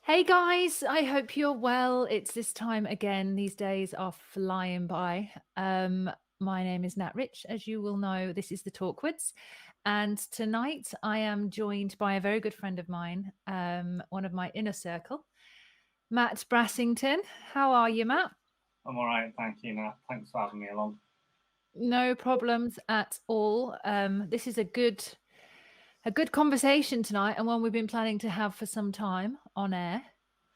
Hey guys, I hope you're well. It's this time again. These days are flying by. My name is Nat Rich. As you will know, this is the Talkwoods. And tonight I am joined by a very good friend of mine, one of my inner circle, Matt Brassington. How are you, Matt? I'm all right, thank you, Nat. Thanks for having me along. No problems at all. This is a good conversation tonight, and one we've been planning to have for some time on air.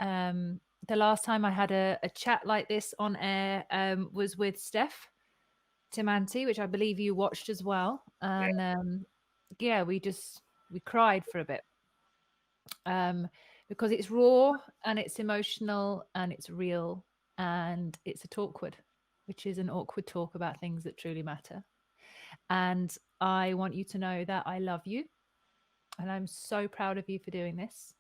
The last time I had a chat like this on air was with Steph Timanti, which I believe you watched as well. Yeah, And yeah, we cried for a bit because it's raw and it's emotional and it's real and it's a talkward, which is an awkward talk about things that truly matter. And I want you to know that I love you and I'm so proud of you for doing this.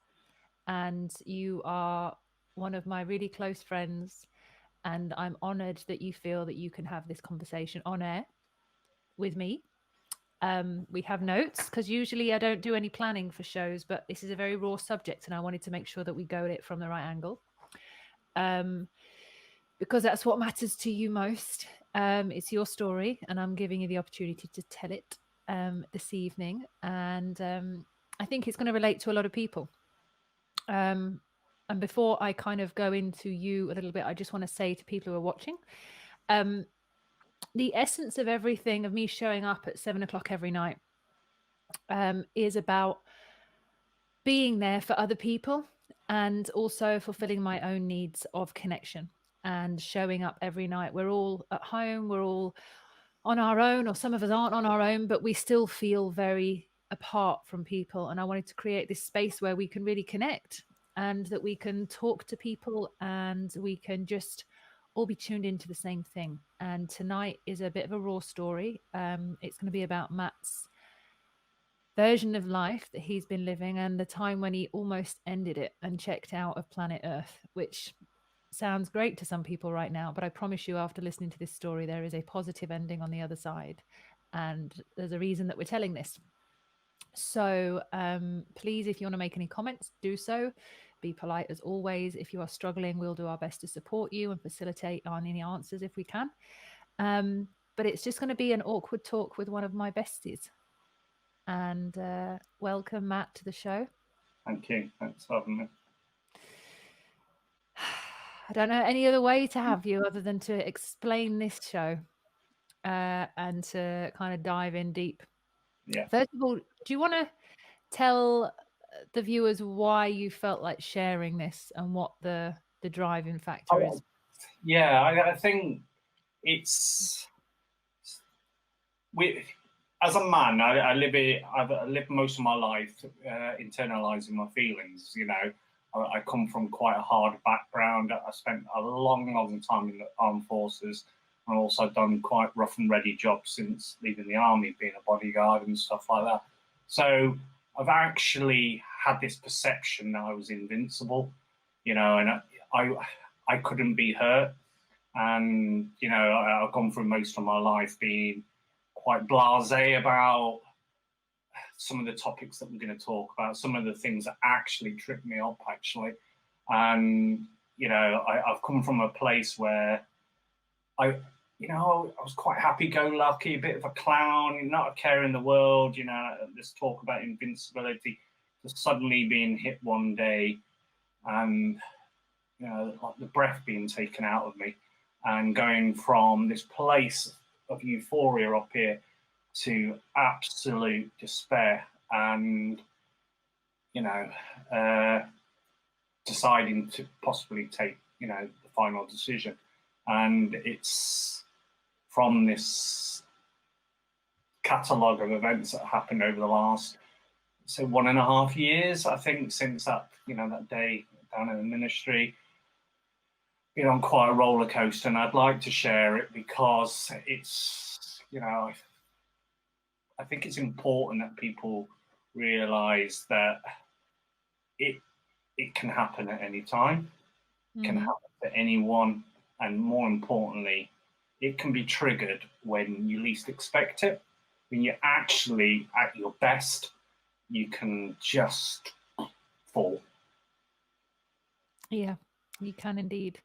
And you are one of my really close friends. And I'm honored that you feel that you can have this conversation on air with me. We have notes because usually I don't do any planning for shows, but this is a very raw subject, and I wanted to make sure that we go at it from the right angle. Um, because that's what matters to you most. It's your story, and I'm giving you the opportunity to tell it this evening. And I think it's going to relate to a lot of people. And before I kind of go into you a little bit, I just want to say to people who are watching, um, the essence of everything of me showing up at 7 o'clock every night is about being there for other people and also fulfilling my own needs of connection and showing up every night. We're all at home, we're all on our own, or some of us aren't on our own, but we still feel very apart from people. And I wanted to create this space where we can really connect and that we can talk to people and we can just all be tuned into the same thing. And tonight is a bit of a raw story. It's going to be about Matt's version of life that he's been living and the time when he almost ended it and checked out of planet Earth, which sounds great to some people right now, but I promise you, after listening to this story, there is a positive ending on the other side. And there's a reason that we're telling this. So please, if you want to make any comments, do so. Be polite as always. If you are struggling, we'll do our best to support you and facilitate on any answers if we can. But it's just going to be an awkward talk with one of my besties. And welcome, Matt, to the show. thank you. Thanks for having me. I don't know any other way to have you other than to explain this show and to kind of dive in deep. Yeah. First of all, do you want to tell the viewers why you felt like sharing this and what the driving factor is? Oh, yeah, I think it's we. As a man, I live it. I've lived most of my life internalizing my feelings. I come from quite a hard background. I spent a long, long time in the armed forces. I've also done quite rough and ready jobs since leaving the army, being a bodyguard and stuff like that. So I've actually had this perception that I was invincible, and I couldn't be hurt. And I've gone through most of my life being quite blasé about some of the topics that we're going to talk about, some of the things that actually trip me up, actually. And I've come from a place where I was quite happy-go-lucky, a bit of a clown, not a care in the world. This talk about invincibility, just suddenly being hit one day, and like the breath being taken out of me, and going from this place of euphoria up here to absolute despair, and deciding to possibly take the final decision. And it's from this catalogue of events that happened over the last 1.5 years, I think, since that day down in the ministry. Been on quite a roller coaster, and I'd like to share it because it's I think it's important that people realise that it can happen at any time, can happen to anyone, and more importantly, it can be triggered when you least expect it. When you're actually at your best, you can just fall. Yeah, you can indeed.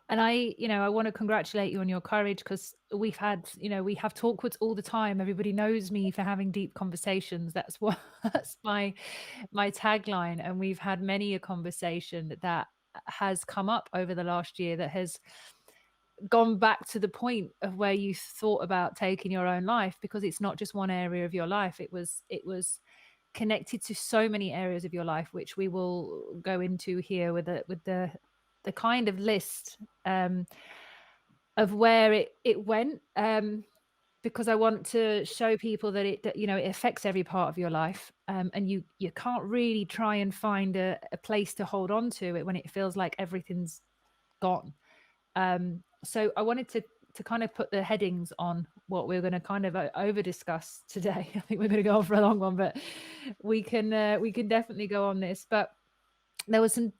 And I want to congratulate you on your courage, because we have talkwoods all the time. Everybody knows me for having deep conversations. That's what that's my tagline. And we've had many a conversation that has come up over the last year that has gone back to the point of where you thought about taking your own life, because it's not just one area of your life. It was connected to so many areas of your life, which we will go into here with the kind of list of where it went, because I want to show people that it affects every part of your life, and you can't really try and find a place to hold on to it when it feels like everything's gone. So I wanted to kind of put the headings on what we're going to kind of over discuss today. I think we're going to go on for a long one, but we can definitely go on this. But there was some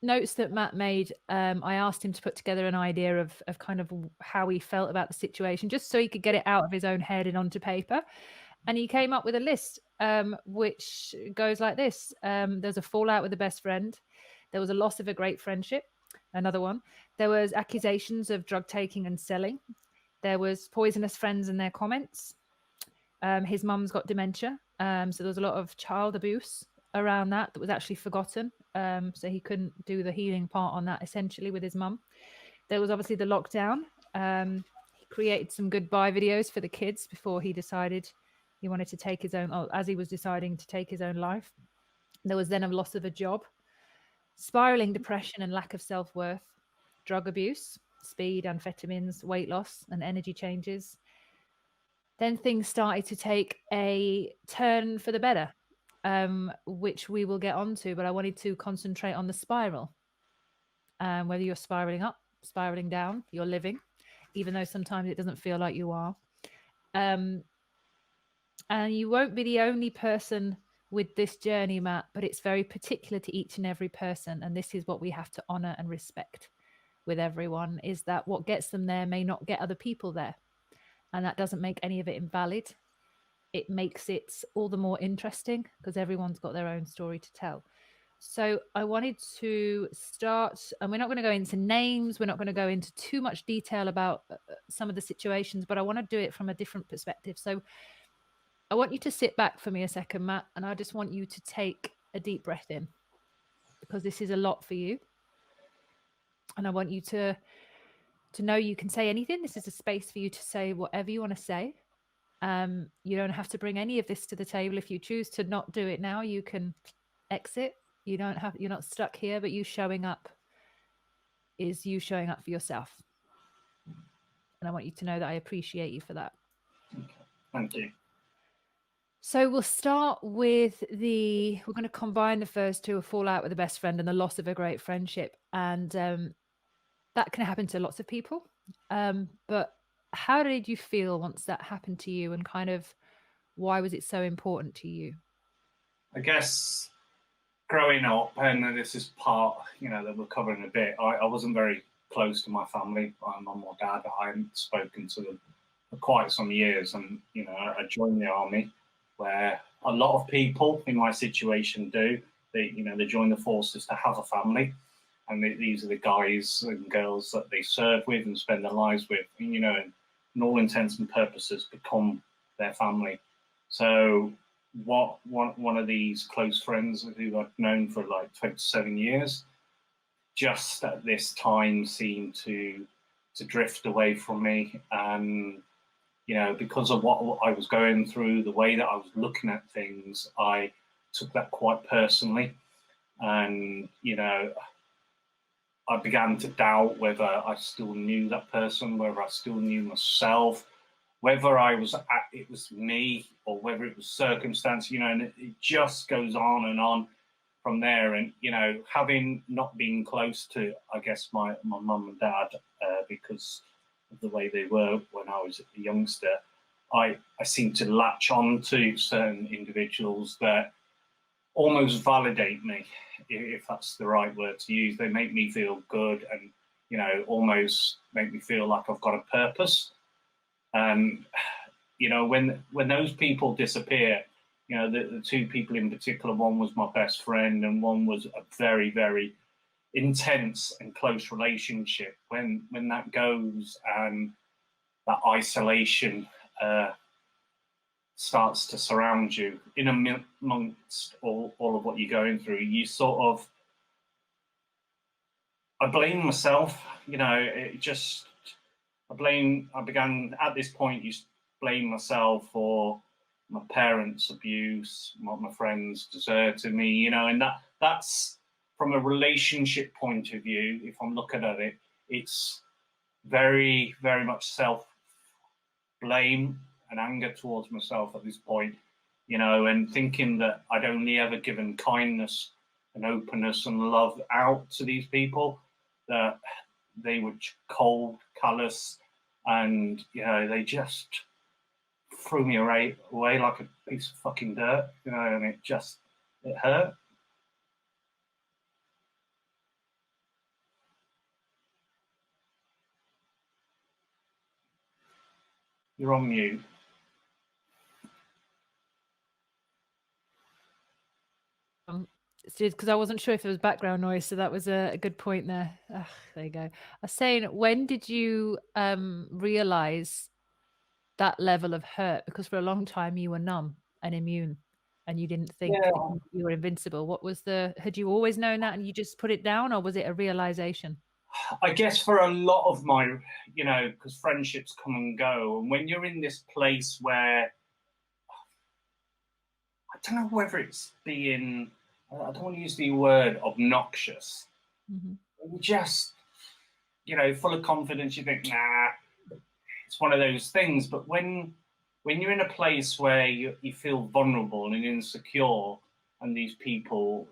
notes that Matt made. I asked him to put together an idea of kind of how he felt about the situation, just so he could get it out of his own head and onto paper. And he came up with a list, which goes like this. There's a fallout with a best friend. There was a loss of a great friendship. Another one. There was accusations of drug taking and selling. There was poisonous friends and their comments. His mum's got dementia. So there was a lot of child abuse around that was actually forgotten. So he couldn't do the healing part on that, essentially, with his mum. There was obviously the lockdown. He created some goodbye videos for the kids before he decided he wanted to take his own, as he was deciding to take his own life. There was then a loss of a job, spiraling depression and lack of self-worth, drug abuse, speed, amphetamines, weight loss, and energy changes. Then things started to take a turn for the better, which we will get onto, but I wanted to concentrate on the spiral. Whether you're spiraling up, spiraling down, you're living, even though sometimes it doesn't feel like you are. And you won't be the only person with this journey, Matt, but it's very particular to each and every person. And this is what we have to honor and respect with everyone, is that what gets them there may not get other people there. And that doesn't make any of it invalid. It makes it all the more interesting, because everyone's got their own story to tell. So I wanted to start, and we're not going to go into names. We're not going to go into too much detail about some of the situations, but I want to do it from a different perspective. So I want you to sit back for me a second, Matt, and I just want you to take a deep breath in, because this is a lot for you. And I want you to know you can say anything. This is a space for you to say whatever you want to say. You don't have to bring any of this to the table. If you choose to not do it now, you can exit. You're not stuck here, but you showing up is you showing up for yourself. And I want you to know that I appreciate you for that. Okay. Thank you. So we'll start with we're going to combine the first two, a fallout with a best friend and the loss of a great friendship. And that can happen to lots of people. But how did you feel once that happened to you, and kind of why was it so important to you? I guess growing up, and this is part, that we're covering a bit, I wasn't very close to my family, my mum or dad. I hadn't spoken to them for quite some years. And, I joined the army, where a lot of people in my situation do. They join the forces to have a family. And these are the guys and girls that they serve with and spend their lives with, and, in all intents and purposes, become their family. So one of these close friends who I've known for like 27 years, just at this time seemed to drift away from me. And, because of what I was going through, the way that I was looking at things, I took that quite personally. And, I began to doubt whether I still knew that person, whether I still knew myself, whether it was me, or whether it was circumstance, and it just goes on and on from there. And, having not been close to, I guess, my mum and dad, because of the way they were when I was a youngster, I seemed to latch on to certain individuals that almost validate me, if that's the right word to use. They make me feel good, and almost make me feel like I've got a purpose. And when those people disappear, the two people in particular, one was my best friend, and one was a very, very intense and close relationship, when that goes and that isolation starts to surround you in amongst all of what you're going through, you sort of, I blame myself, I began at this point, you blame myself for my parents' abuse, my friends deserted me, and that's from a relationship point of view. If I'm looking at it, it's very, very much self blame and anger towards myself at this point, and thinking that I'd only ever given kindness and openness and love out to these people, that they were cold, callous, and they just threw me away like a piece of fucking dirt, and it hurt. You're on mute. It's just because I wasn't sure if it was background noise, so that was a good point there. There you go. I was saying, when did you realize that level of hurt? Because for a long time you were numb and immune, and you didn't think Yeah. that you were invincible. Had you always known that and you just put it down, or was it a realization? I guess for a lot of my, because friendships come and go, and when you're in this place where, I don't know whether it's being, I don't want to use the word obnoxious. Mm-hmm. Just, full of confidence, you think, nah, it's one of those things. But when you're in a place where you feel vulnerable and insecure, and these people,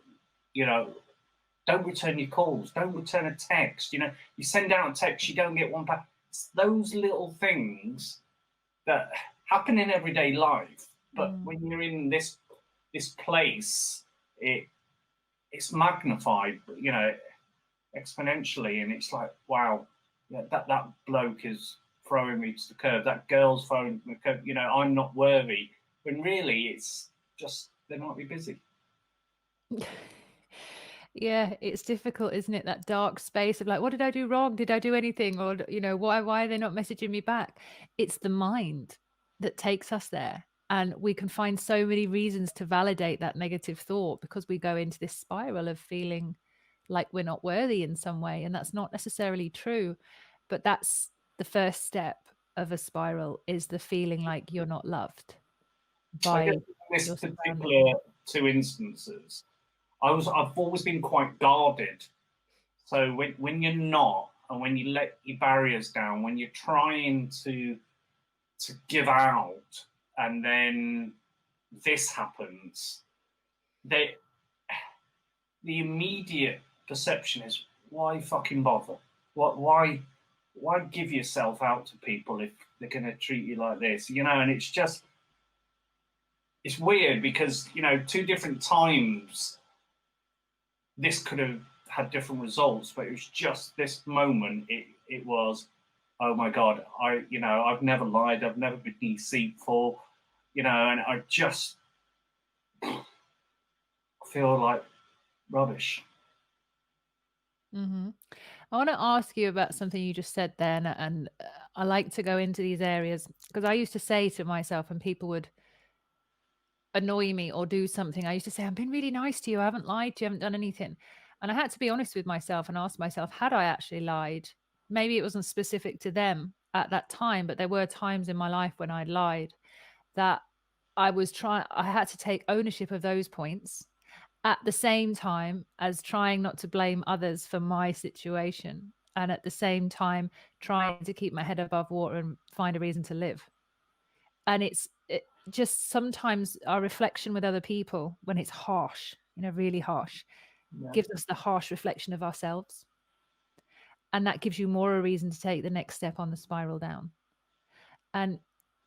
don't return your calls, don't return a text, you send out a text, you don't get one back. It's those little things that happen in everyday life. But when you're in this place, it's magnified, exponentially, and it's like, wow, yeah, that bloke is throwing me to the curb, that girl's throwing me to the curb, I'm not worthy. When really it's just they might be busy. Yeah, it's difficult, isn't it? That dark space of like, what did I do wrong? Did I do anything? Or, why are they not messaging me back? It's the mind that takes us there. And we can find so many reasons to validate that negative thought, because we go into this spiral of feeling like we're not worthy in some way. And that's not necessarily true. But that's the first step of a spiral, is the feeling like you're not loved by I guess in this particular two instances, I've always been quite guarded. So when you're not, and when you let your barriers down, when you're trying to give out, and then this happens, the immediate perception is, why fucking bother? Why give yourself out to people if they're going to treat you like this? And it's weird, because two different times this could have had different results, but it was just this moment. It was, oh my God, I've never lied, I've never been deceitful, and I just feel like rubbish. Mm-hmm. I want to ask you about something you just said then, and I like to go into these areas because I used to say to myself, when people would annoy me or do something, I used to say, I've been really nice to you, I haven't lied to you, I haven't done anything. And I had to be honest with myself and ask myself, had I actually lied? Maybe it wasn't specific to them at that time, but there were times in my life when I lied, that I had to take ownership of those points, at the same time as trying not to blame others for my situation, and at the same time trying to keep my head above water and find a reason to live. And it just sometimes our reflection with other people, when it's harsh, really harsh, gives us the harsh reflection of ourselves, and that gives you more a reason to take the next step on the spiral down. And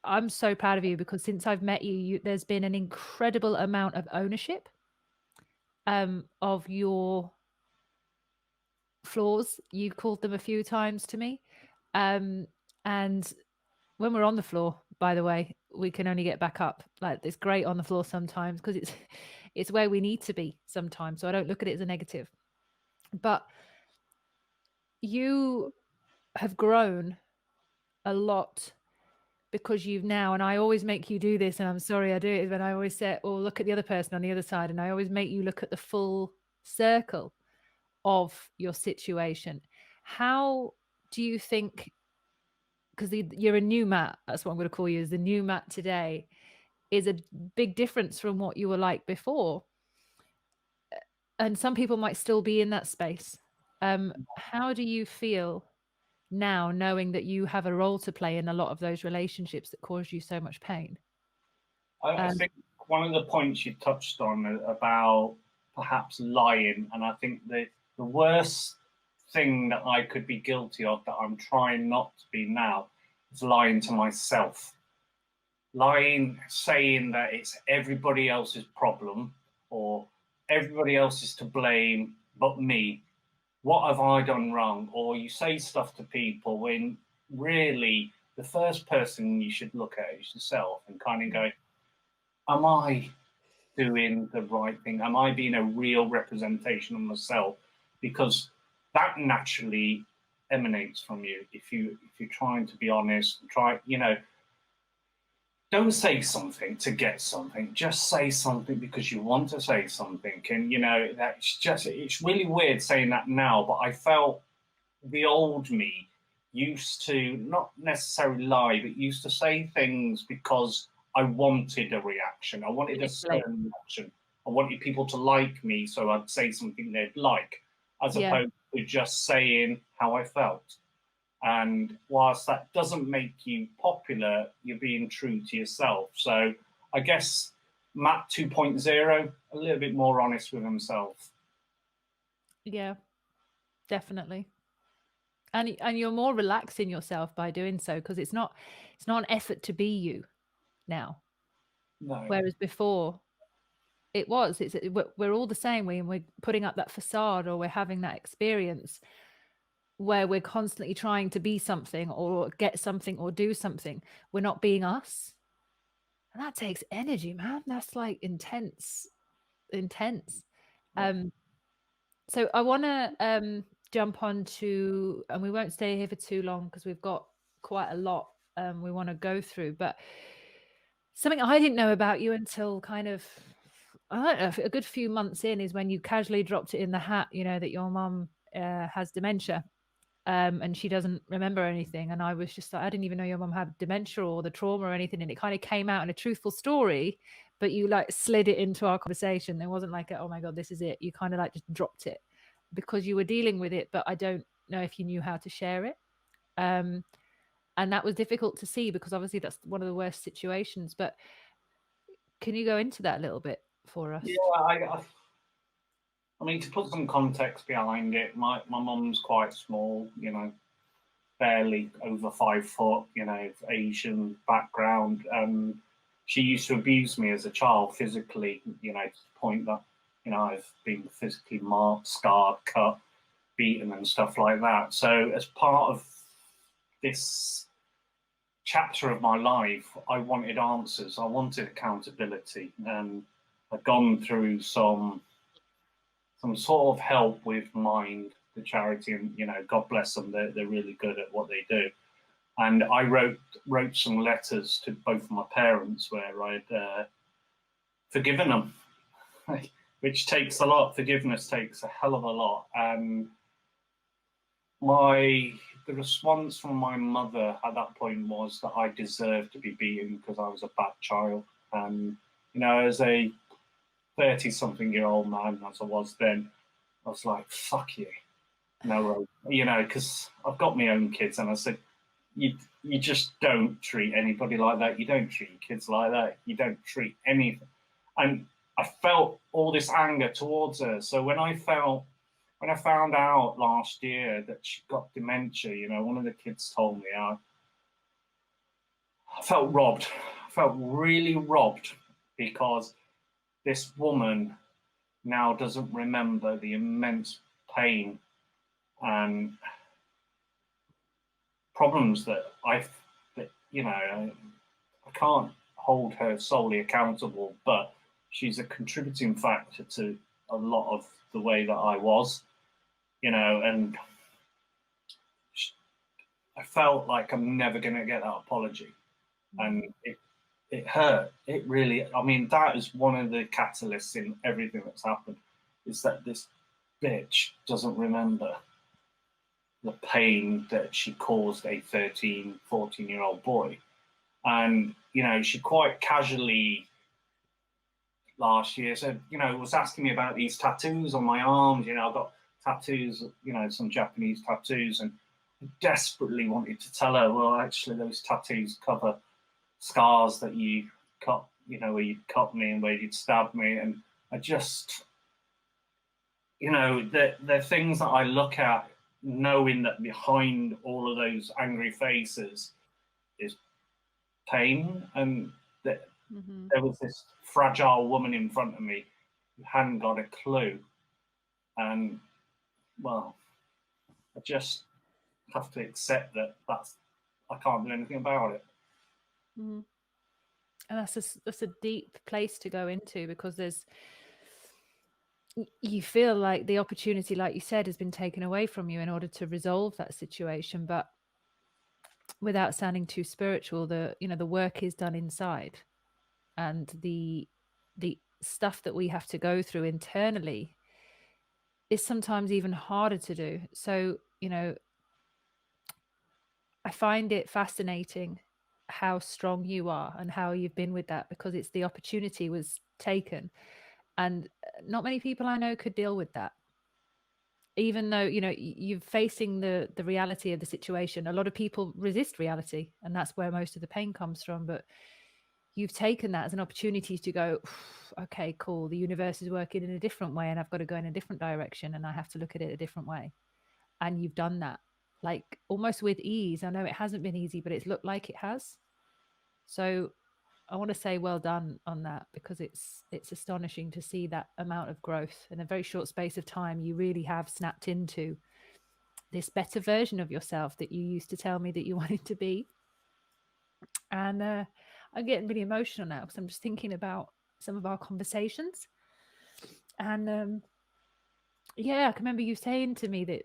I'm so proud of you, because since I've met you, there's been an incredible amount of ownership of your flaws. You called them a few times to me. And when we're on the floor, by the way, we can only get back up. Like, it's great on the floor sometimes, because it's where we need to be sometimes. So I don't look at it as a negative. But you have grown a lot because you've now, and I always make you do this, and I'm sorry I do it, when I always say, oh, look at the other person on the other side, and I always make you look at the full circle of your situation. How do you think, because you're a new Matt, that's what I'm going to call you, is the new Matt today, is a big difference from what you were like before. And some people might still be in that space. How do you feel now, knowing that you have a role to play in a lot of those relationships that caused you so much pain? I think one of the points you touched on about perhaps lying, and I think the worst thing that I could be guilty of that I'm trying not to be now is lying to myself. Lying, saying that it's everybody else's problem or everybody else is to blame but me. What have I done wrong? Or you say stuff to people when really the first person you should look at is yourself and kind of go, am I doing the right thing? Am I being a real representation of myself? Because that naturally emanates from you. If you're trying to be honest, don't say something to get something. Just say something because you want to say something. And it's really weird saying that now, but I felt the old me used to not necessarily lie, but used to say things because I wanted a reaction. I wanted a certain reaction. I wanted people to like me, so I'd say something they'd like, as opposed to just saying how I felt. And whilst that doesn't make you popular, you're being true to yourself. So I guess Matt 2.0, a little bit more honest with himself. Yeah, definitely. And you're more relaxing yourself by doing so, because it's not an effort to be you now. No. Whereas before we're all the same. We're putting up that facade, or we're having that experience where we're constantly trying to be something or get something or do something. We're not being us. And that takes energy, man. That's like intense. Yeah. So I want to jump on to, and we won't stay here for too long because we've got quite a lot we want to go through, but something I didn't know about you until kind of, I don't know, a good few months in, is when you casually dropped it in the hat, that your mum has dementia. And she doesn't remember anything. And I was just like, I didn't even know your mum had dementia or the trauma or anything. And it kind of came out in a truthful story, but you like slid it into our conversation. There wasn't like, oh my God, this is it. You kind of like just dropped it because you were dealing with it, but I don't know if you knew how to share it. And that was difficult to see because obviously that's one of the worst situations. But can you go into that a little bit for us? Yeah, I mean, to put some context behind it, my mum's quite small, barely over 5 foot, Asian background. She used to abuse me as a child physically, to the point that, I've been physically marked, scarred, cut, beaten and stuff like that. So as part of this chapter of my life, I wanted answers. I wanted accountability. And I'd gone through some sort of help with Mind, the charity, and God bless them, they're really good at what they do. And I wrote some letters to both of my parents where I'd forgiven them, which takes a lot. Forgiveness takes a hell of a lot. And the response from my mother at that point was that I deserved to be beaten because I was a bad child. And as a 30-something-year-old man, as I was then, I was like, fuck you. No, because I've got my own kids. And I said, you just don't treat anybody like that. You don't treat kids like that. You don't treat anything. And I felt all this anger towards her. So when I found out last year that she got dementia, one of the kids told me, I felt robbed. I felt really robbed because this woman now doesn't remember the immense pain and problems that I can't hold her solely accountable, but she's a contributing factor to a lot of the way that I was, and I felt like I'm never going to get that apology, and it hurt. It really. I mean, that is one of the catalysts in everything that's happened. Is that this bitch doesn't remember the pain that she caused a 13, 14-year-old boy. And, you know, she quite casually last year said, you know, was asking me about these tattoos on my arms. You know, I've got tattoos, you know, some Japanese tattoos, and I desperately wanted to tell her, well, actually, those tattoos cover scars that you cut, you know, where you'd cut me and where you'd stab me. And I just, you know, they're things that I look at knowing that behind all of those angry faces is pain, and that there was this fragile woman in front of me who hadn't got a clue. And, well, I just have to accept that I can't do anything about it. And that's a deep place to go into, because you feel like the opportunity, like you said, has been taken away from you in order to resolve that situation. But without sounding too spiritual, the work is done inside, and the stuff that we have to go through internally is sometimes even harder to do. So, you know, I find it fascinating how strong you are and how you've been with that, because it's the opportunity was taken, and not many people I know could deal with that. Even though, you know, you're facing the reality of the situation. A lot of people resist reality, and that's where most of the pain comes from. But you've taken that as an opportunity to go, okay, cool, the universe is working in a different way, and I've got to go in a different direction, and I have to look at it a different way. And you've done that, like, almost with ease. I know it hasn't been easy, but it's looked like it has. So I want to say well done on that, because it's astonishing to see that amount of growth in a very short space of time. You really have snapped into this better version of yourself that you used to tell me that you wanted to be. And I'm getting really emotional now, because I'm just thinking about some of our conversations. And yeah, I can remember you saying to me that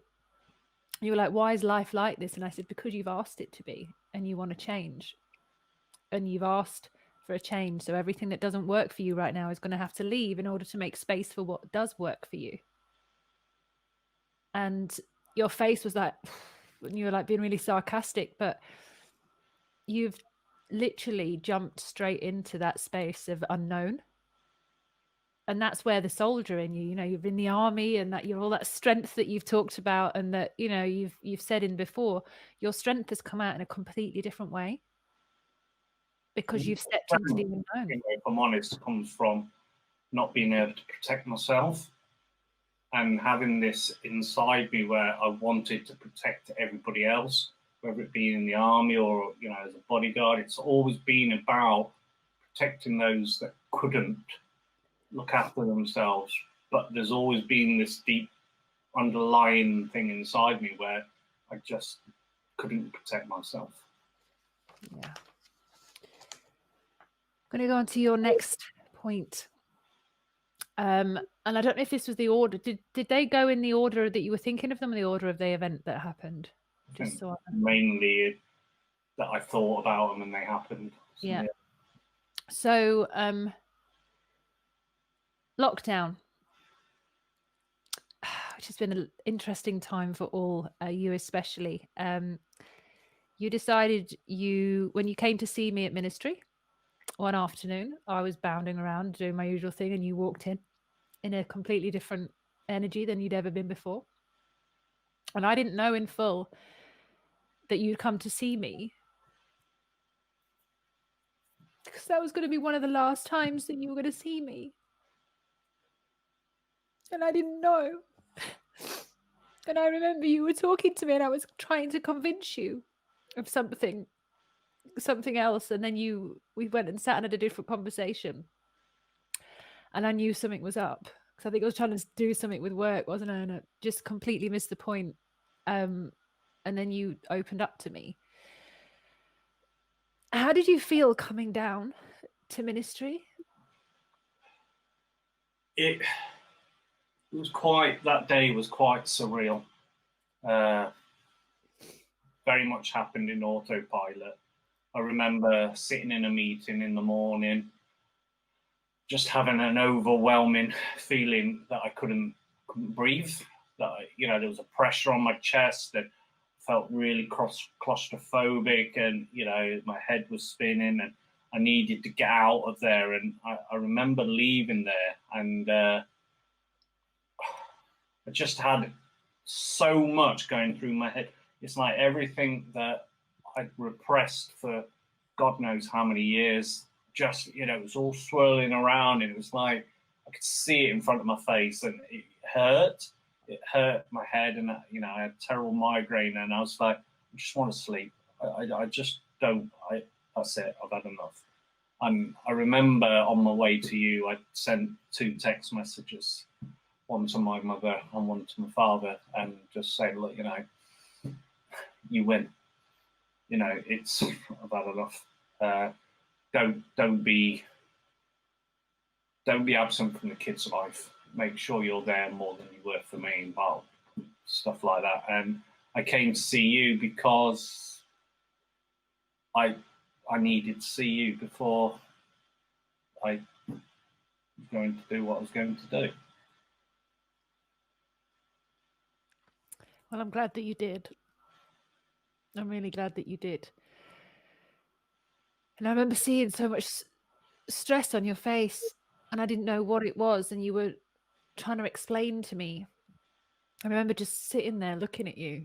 you were like, why is life like this? And I said, because you've asked it to be, and you want to change, and you've asked for a change. So everything that doesn't work for you right now is going to have to leave in order to make space for what does work for you. And your face was like, and you were like being really sarcastic, but you've literally jumped straight into that space of unknown. And that's where the soldier in you, you know, you've been in the army, and that you're all that strength that you've talked about, and that, you know, you've said in before, your strength has come out in a completely different way, because you've stepped into the unknown. You know, if I'm honest, comes from not being able to protect myself, and having this inside me where I wanted to protect everybody else, whether it be in the army or, you know, as a bodyguard. It's always been about protecting those that couldn't look after themselves. But there's always been this deep underlying thing inside me where I just couldn't protect myself. Yeah. I'm going to go on to your next point. And I don't know if this was the order. Did they go in the order that you were thinking of them, or the order of the event that happened? Just so mainly that I thought about them and they happened. So, yeah. So lockdown, which has been an interesting time for all, you especially. You decided when you came to see me at ministry one afternoon, I was bounding around doing my usual thing, and you walked in a completely different energy than you'd ever been before. And I didn't know in full that you'd come to see me, because that was going to be one of the last times that you were going to see me. And I didn't know. And I remember you were talking to me, and I was trying to convince you of something else. And then we went and sat and had a different conversation. And I knew something was up, because I think I was trying to do something with work, wasn't I? And I just completely missed the point. And then you opened up to me. How did you feel coming down to ministry? It was that day was quite surreal. very much happened in autopilot. I remember sitting in a meeting in the morning, just having an overwhelming feeling that I couldn't breathe. That there was a pressure on my chest, and felt really claustrophobic, and my head was spinning, and I needed to get out of there. And I remember leaving there, and I just had so much going through my head. It's like everything that I'd repressed for God knows how many years, just it was all swirling around, and it was like I could see it in front of my face, and it hurt. It hurt my head, and I had terrible migraine, and I was like, I just want to sleep. I just don't. That's it. I've had enough. And I remember on my way to you, I sent 2 text messages, one to my mother and one to my father, and just saying, look, you win. It's I've had enough. Don't be absent from the kid's life. Make sure you're there more than you were for me, well, stuff like that. And I came to see you because I needed to see you before I was going to do what I was going to do. Well, I'm glad that you did. I'm really glad that you did. And I remember seeing so much stress on your face, and I didn't know what it was, and you were trying to explain to me. I remember just sitting there looking at you,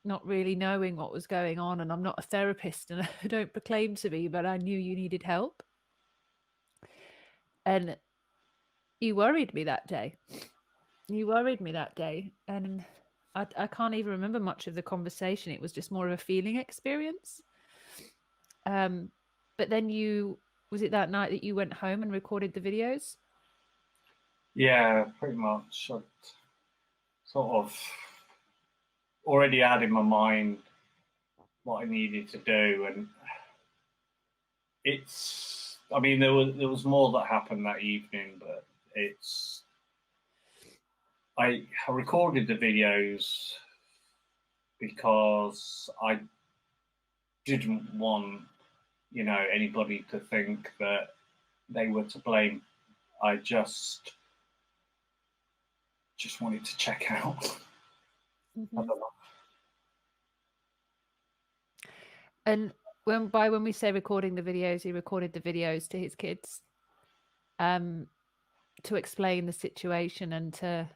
not really knowing what was going on. And I'm not a therapist, and I don't proclaim to be, but I knew you needed help. And you worried me that day. And I can't even remember much of the conversation. It was just more of a feeling experience. But then was it that night that you went home and recorded the videos? Yeah, pretty much. I sort of already had in my mind what I needed to do, and there was more that happened that evening, but I recorded the videos because I didn't want anybody to think that they were to blame. I just wanted to check out. Mm-hmm. I don't know. And when we say recording the videos, he recorded the videos to his kids, to explain the situation and to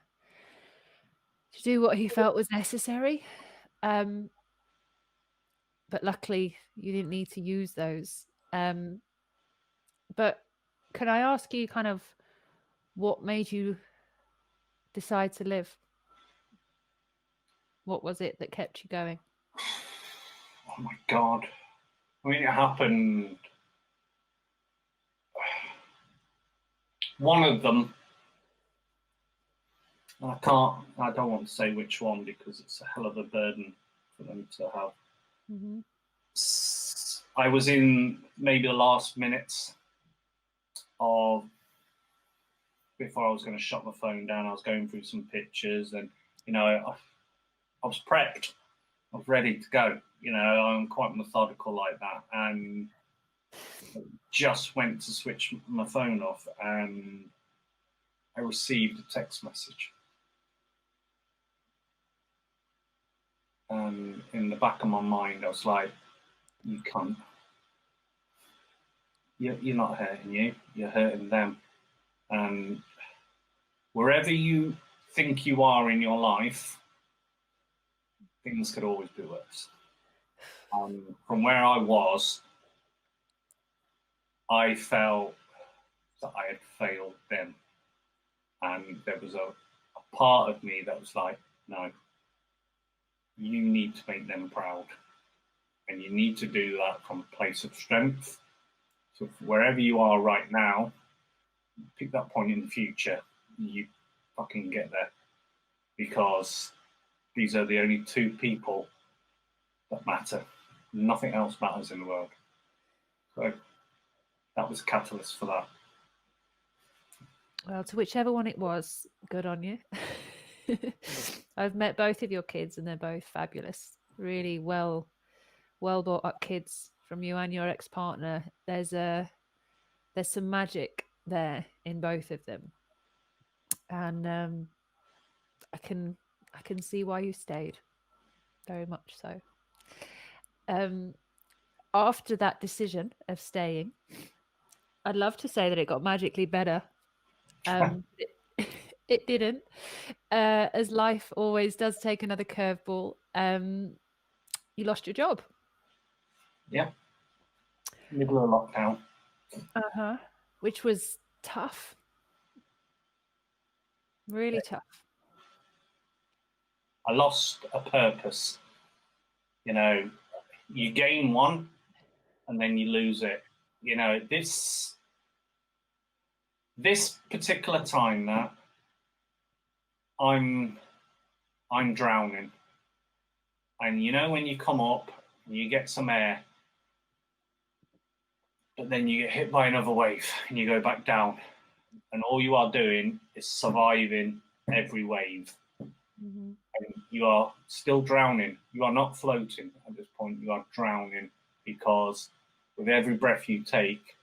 do what he felt was necessary. But luckily, you didn't need to use those. But can I ask you kind of what made you decide to live? What was it that kept you going? Oh my God. It happened. One of them, I don't want to say which one because it's a hell of a burden for them to have. Mm-hmm. I was in maybe the last minutes of before I was going to shut my phone down. I was going through some pictures, and I was prepped. I was ready to go. I'm quite methodical like that, and just went to switch my phone off, and I received a text message. And in the back of my mind, I was like, you can't. You're not hurting you. You're hurting them. And wherever you think you are in your life, things could always be worse. From where I was, I felt that I had failed them. And there was a part of me that was like, no, you need to make them proud. And you need to do that from a place of strength. So wherever you are right now, pick that point in the future, you fucking get there. Because these are the only 2 people that matter. Nothing else matters in the world. So that was a catalyst for that. Well, to whichever one it was, good on you. I've met both of your kids, and they're both fabulous. really well brought up kids from you and your ex-partner. There's some magic there in both of them, and I can see why you stayed, very much so. After that decision of staying, I'd love to say that it got magically better. It didn't, as life always does take another curveball. You lost your job. Yeah. Middle of lockdown. Which was tough. Really tough. I lost a purpose. You know, you gain one and then you lose it. You know, this particular time that I'm drowning. And you know when you come up and you get some air, but then you get hit by another wave and you go back down. And all you are doing is surviving every wave. Mm-hmm. And you are still drowning. You are not floating at this point. You are drowning, because with every breath you take,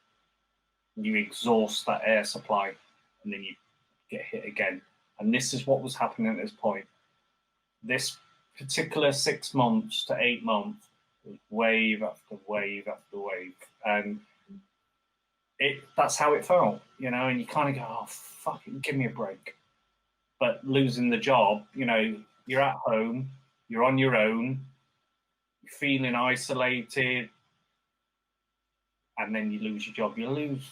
you exhaust that air supply and then you get hit again. And this is what was happening at this point. This particular 6 months to 8 months was wave after wave after wave. And that's how it felt, you know, and you kind of go, oh, fucking give me a break. But losing the job, you know, you're at home, you're on your own, you're feeling isolated, and then you lose your job. You lose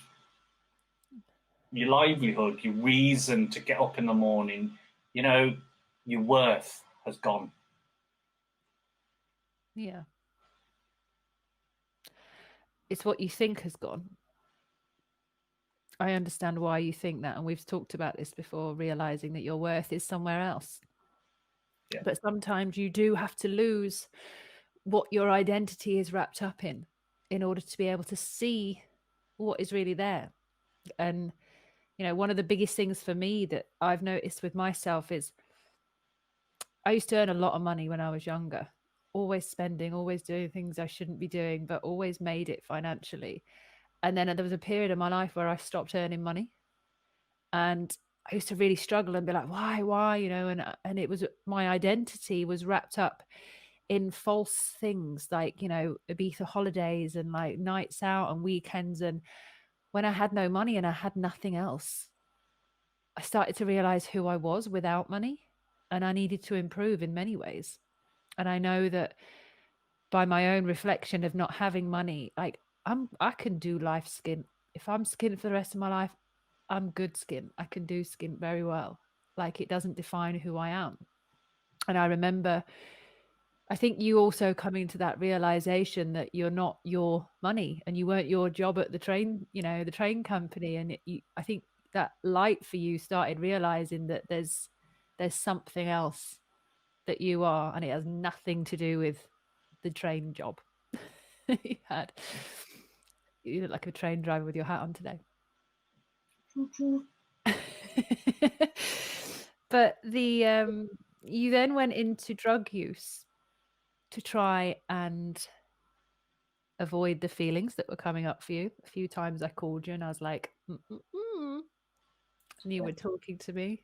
your livelihood, your reason to get up in the morning, you know, your worth has gone. Yeah. It's what you think has gone. I understand why you think that, and we've talked about this before, realizing that your worth is somewhere else. Yeah. But sometimes you do have to lose what your identity is wrapped up in order to be able to see what is really there. And, you know, one of the biggest things for me that I've noticed with myself is I used to earn a lot of money when I was younger, always spending, always doing things I shouldn't be doing, but always made it financially. And then there was a period of my life where I stopped earning money, and I used to really struggle and be like, why, you know, and it was, my identity was wrapped up in false things like, you know, Ibiza holidays and like nights out and weekends. And when I had no money and I had nothing else, I started to realize who I was without money, and I needed to improve in many ways. And I know that by my own reflection of not having money, like I can do life skint. If I'm skint for the rest of my life, I'm good skint. I can do skint very well. Like, it doesn't define who I am. And I remember, I think you also coming to that realization that you're not your money and you weren't your job at the train, you know, the train company. And I think that light for you started realizing that there's something else that you are, and it has nothing to do with the train job you had. You look like a train driver with your hat on today. But you then went into drug use to try and avoid the feelings that were coming up for you. A few times I called you and I was like, and you were talking to me.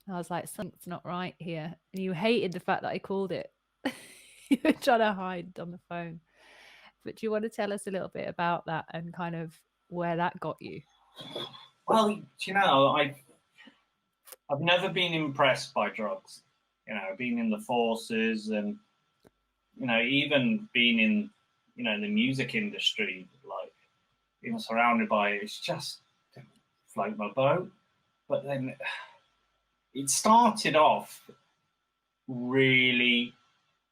And I was like, something's not right here. And you hated the fact that I called it. You were trying to hide on the phone. But do you want to tell us a little bit about that and kind of where that got you? Well, you know, I've never been impressed by drugs. You know, being in the forces and, you know, even being in, you know, the music industry, like being surrounded by it, it's just didn't float my boat. But then it started off really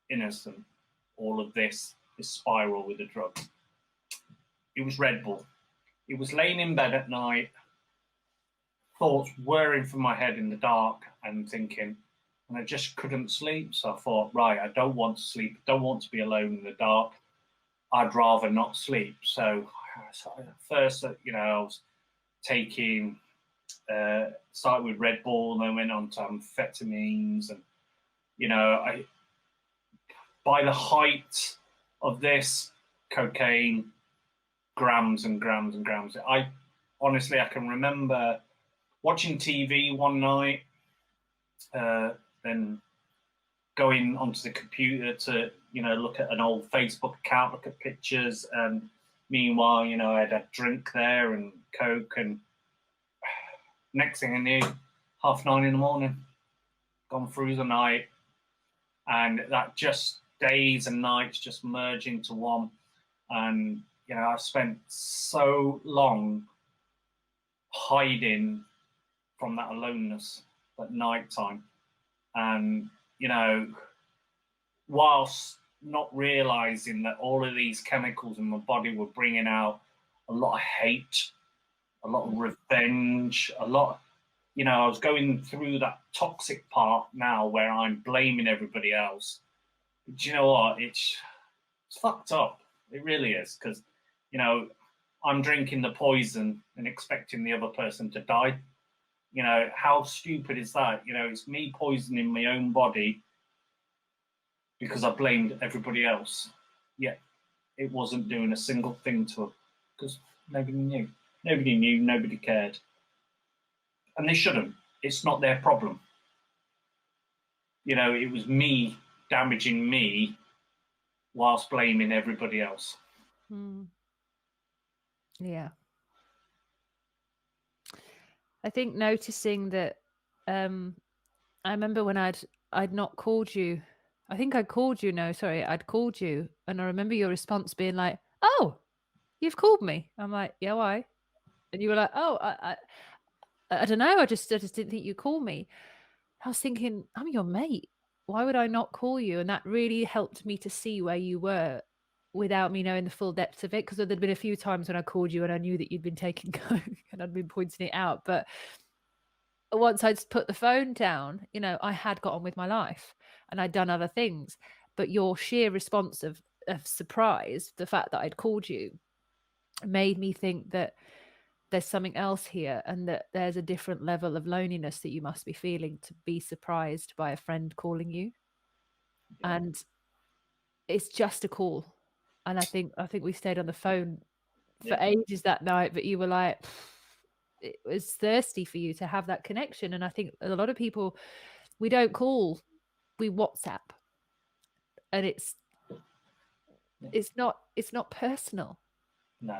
innocent, all of this spiral with the drugs. It was Red Bull. It was laying in bed at night, thoughts whirring through my head in the dark and thinking, and I just couldn't sleep. So I thought, right, I don't want to sleep, don't want to be alone in the dark. I'd rather not sleep. So first, you know, I was taking, started with Red Bull and then went on to amphetamines. And, you know, by the height of this, cocaine, grams and grams and grams. I can remember watching TV one night, then going onto the computer to, look at an old Facebook account, look at pictures, and meanwhile, I had a drink there and Coke, and next thing I knew, 9:30 in the morning, gone through the night, and that just days and nights just merge into one. And I've spent so long hiding from that aloneness at night time, and whilst not realizing that all of these chemicals in my body were bringing out a lot of hate, a lot of revenge, a lot. I was going through that toxic part now where I'm blaming everybody else. But do you know what? It's fucked up. It really is, because I'm drinking the poison and expecting the other person to die. How stupid is that? It's me poisoning my own body because I blamed everybody else. Yet it wasn't doing a single thing to them because nobody knew. Nobody knew, nobody cared. And they shouldn't. It's not their problem. It was me damaging me whilst blaming everybody else. Yeah. I think noticing that, I remember when I'd not called you. I think I'd called you. No, sorry, I'd called you, and I remember your response being like, "Oh, you've called me." I'm like, "Yeah, why?" And you were like, "Oh, I don't know. I just didn't think you'd call me." I was thinking, I'm your mate. Why would I not call you? And that really helped me to see where you were without me knowing the full depth of it. Because there'd been a few times when I called you and I knew that you'd been taking coke and I'd been pointing it out. But once I'd put the phone down, I had got on with my life and I'd done other things. But your sheer response of surprise, the fact that I'd called you, made me think that there's something else here and that there's a different level of loneliness that you must be feeling to be surprised by a friend calling you. Yeah. And it's just a call. And I think we stayed on the phone for ages that night, but you were like, it was thirsty for you to have that connection. And I think a lot of people, we don't call, we WhatsApp. And it's not personal. No.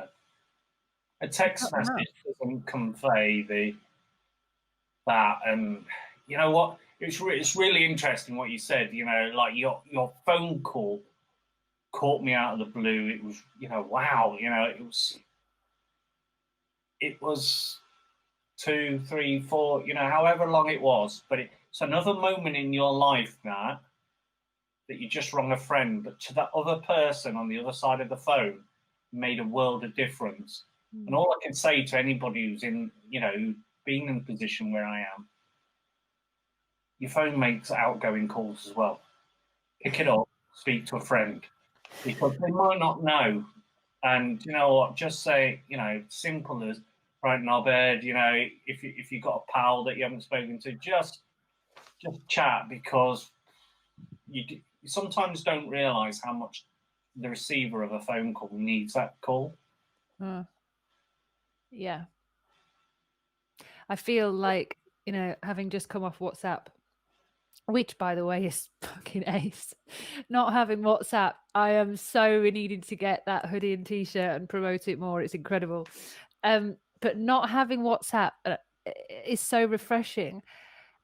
A text message doesn't convey that, and you know what? It's really interesting what you said. Like your phone call caught me out of the blue. It was, wow. It was 2, 3, 4. However long it was, but it's another moment in your life that you just rung a friend, but to that other person on the other side of the phone made a world of difference. And all I can say to anybody who's in, being in a position where I am, your phone makes outgoing calls as well. Pick it up, speak to a friend, because they might not know. And you know what? Just say, simple as right in our bed. If you've got a pal that you haven't spoken to, just chat, because you sometimes don't realise how much the receiver of a phone call needs that call. Yeah. I feel like, having just come off WhatsApp, which by the way is fucking ace. Not having WhatsApp, I am so needing to get that hoodie and t-shirt and promote it more. It's incredible. But not having WhatsApp is so refreshing.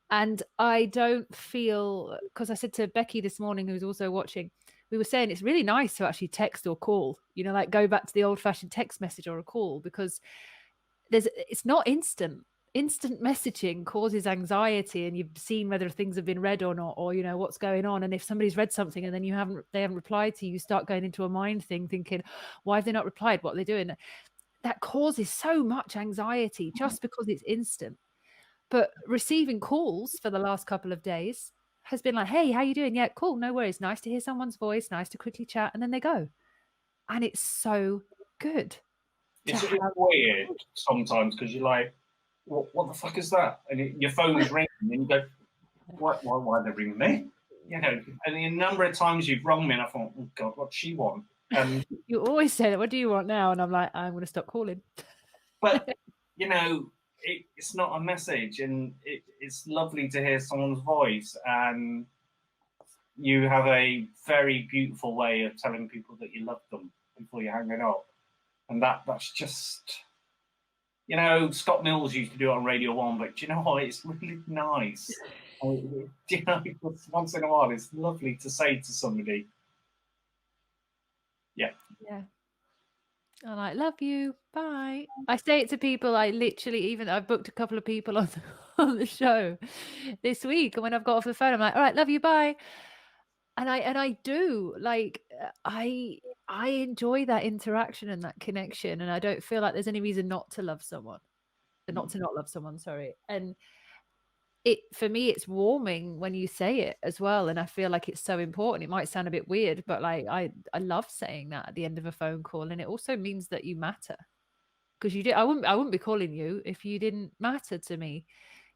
And I don't feel, because I said to Becky this morning, who was also watching, we were saying it's really nice to actually text or call, like go back to the old-fashioned text message or a call, because it's not instant. Instant messaging causes anxiety, and you've seen whether things have been read or not, or what's going on. And if somebody's read something and then they haven't replied to you, you start going into a mind thing, thinking, why have they not replied? What are they doing? That causes so much anxiety just because it's instant. But receiving calls for the last couple of days has been like, hey, how you doing? Yeah, cool, no worries. Nice to hear someone's voice, nice to quickly chat, and then they go. And it's so good. It's weird sometimes, because you're like, what the fuck is that? And your phone is ringing, and you go, why are they ringing me? you know, and the number of times you've rung me and I thought, oh God, what's she want? You always say that, what do you want now? And I'm like, I'm going to stop calling. But, you know, it's not a message, and it's lovely to hear someone's voice, and you have a very beautiful way of telling people that you love them before you hang it up. And that's just, you know, Scott Mills used to do it on Radio 1, but do you know what? It's really nice. You know, once in a while, it's lovely to say to somebody, yeah. Yeah. I'm like, love you, bye. I say it to people. I literally, even I've booked a couple of people on the show this week, and when I've got off the phone, I'm like, all right, love you, bye. And I do, like, I enjoy that interaction and that connection, and I don't feel like there's any reason not to love someone, not love someone. Sorry, and for me, it's warming when you say it as well, and I feel like it's so important. It might sound a bit weird, but like I love saying that at the end of a phone call, and it also means that you matter, because you did. I wouldn't be calling you if you didn't matter to me,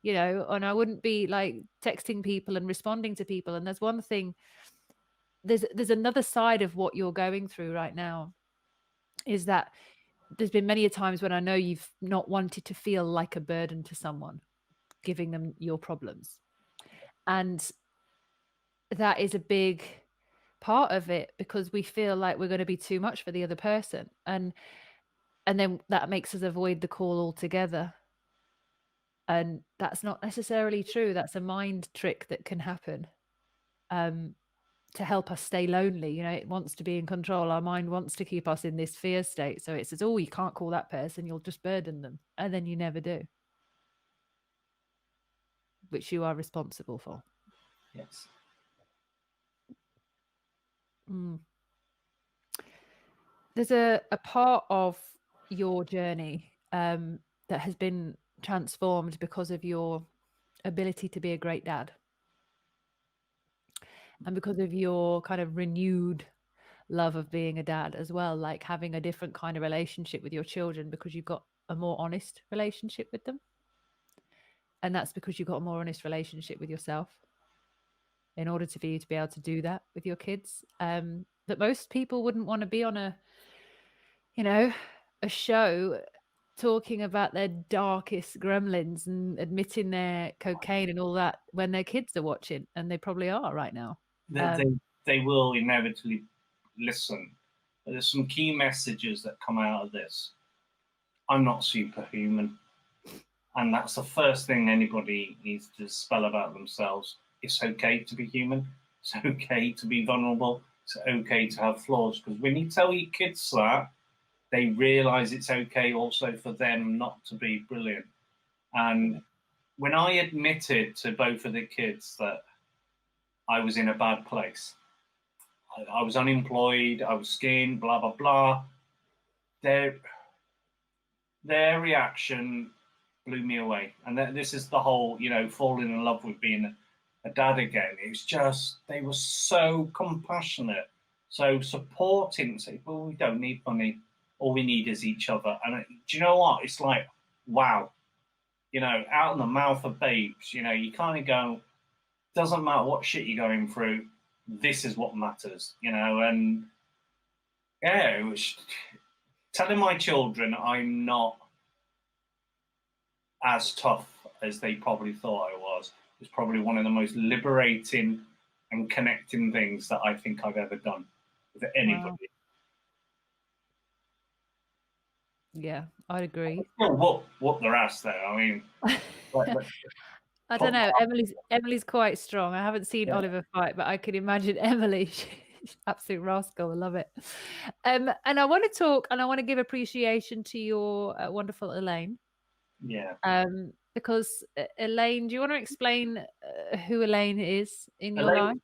you know, and I wouldn't be like texting people and responding to people. And there's one thing, there's another side of what you're going through right now, is that there's been many a times when I know you've not wanted to feel like a burden to someone, giving them your problems. And that is a big part of it, because we feel like we're going to be too much for the other person. And then that makes us avoid the call altogether. And that's not necessarily true. That's a mind trick that can happen to help us stay lonely. You know, it wants to be in control. Our mind wants to keep us in this fear state. So it says, oh, you can't call that person. You'll just burden them. And then you never do, which you are responsible for. Yes. There's a part of your journey that has been transformed because of your ability to be a great dad, and because of your kind of renewed love of being a dad as well, like having a different kind of relationship with your children because you've got a more honest relationship with them. And that's because you've got a more honest relationship with yourself in order for you to be able to do that with your kids. That most people wouldn't want to be on a show talking about their darkest gremlins and admitting their cocaine and all that when their kids are watching, and they probably are right now. They will inevitably listen. But there's some key messages that come out of this. I'm not superhuman. And that's the first thing anybody needs to spell about themselves. It's okay to be human. It's okay to be vulnerable. It's okay to have flaws. Because when you tell your kids that, they realize it's okay also for them not to be brilliant. And when I admitted to both of the kids that I was in a bad place, I was unemployed, I was skiing, blah, blah, blah, their reaction blew me away. And this is the whole, falling in love with being a dad again. It's just, they were so compassionate, so supporting. Say, well, we don't need money. All we need is each other. And do you know what? It's like, wow, out in the mouth of babes, you kind of go, doesn't matter what shit you're going through, this is what matters, and yeah, it was telling my children I'm not as tough as they probably thought I was probably one of the most liberating and connecting things that I think I've ever done with anybody. Wow. Yeah, I'd agree. Whoop their ass there. I mean, I don't know. Emily's quite strong. I haven't seen Oliver fight, but I can imagine Emily. She's absolute rascal. I love it. And I want to talk, and I want to give appreciation to your wonderful Elaine. Yeah. Because Elaine, do you want to explain who Elaine is in your life?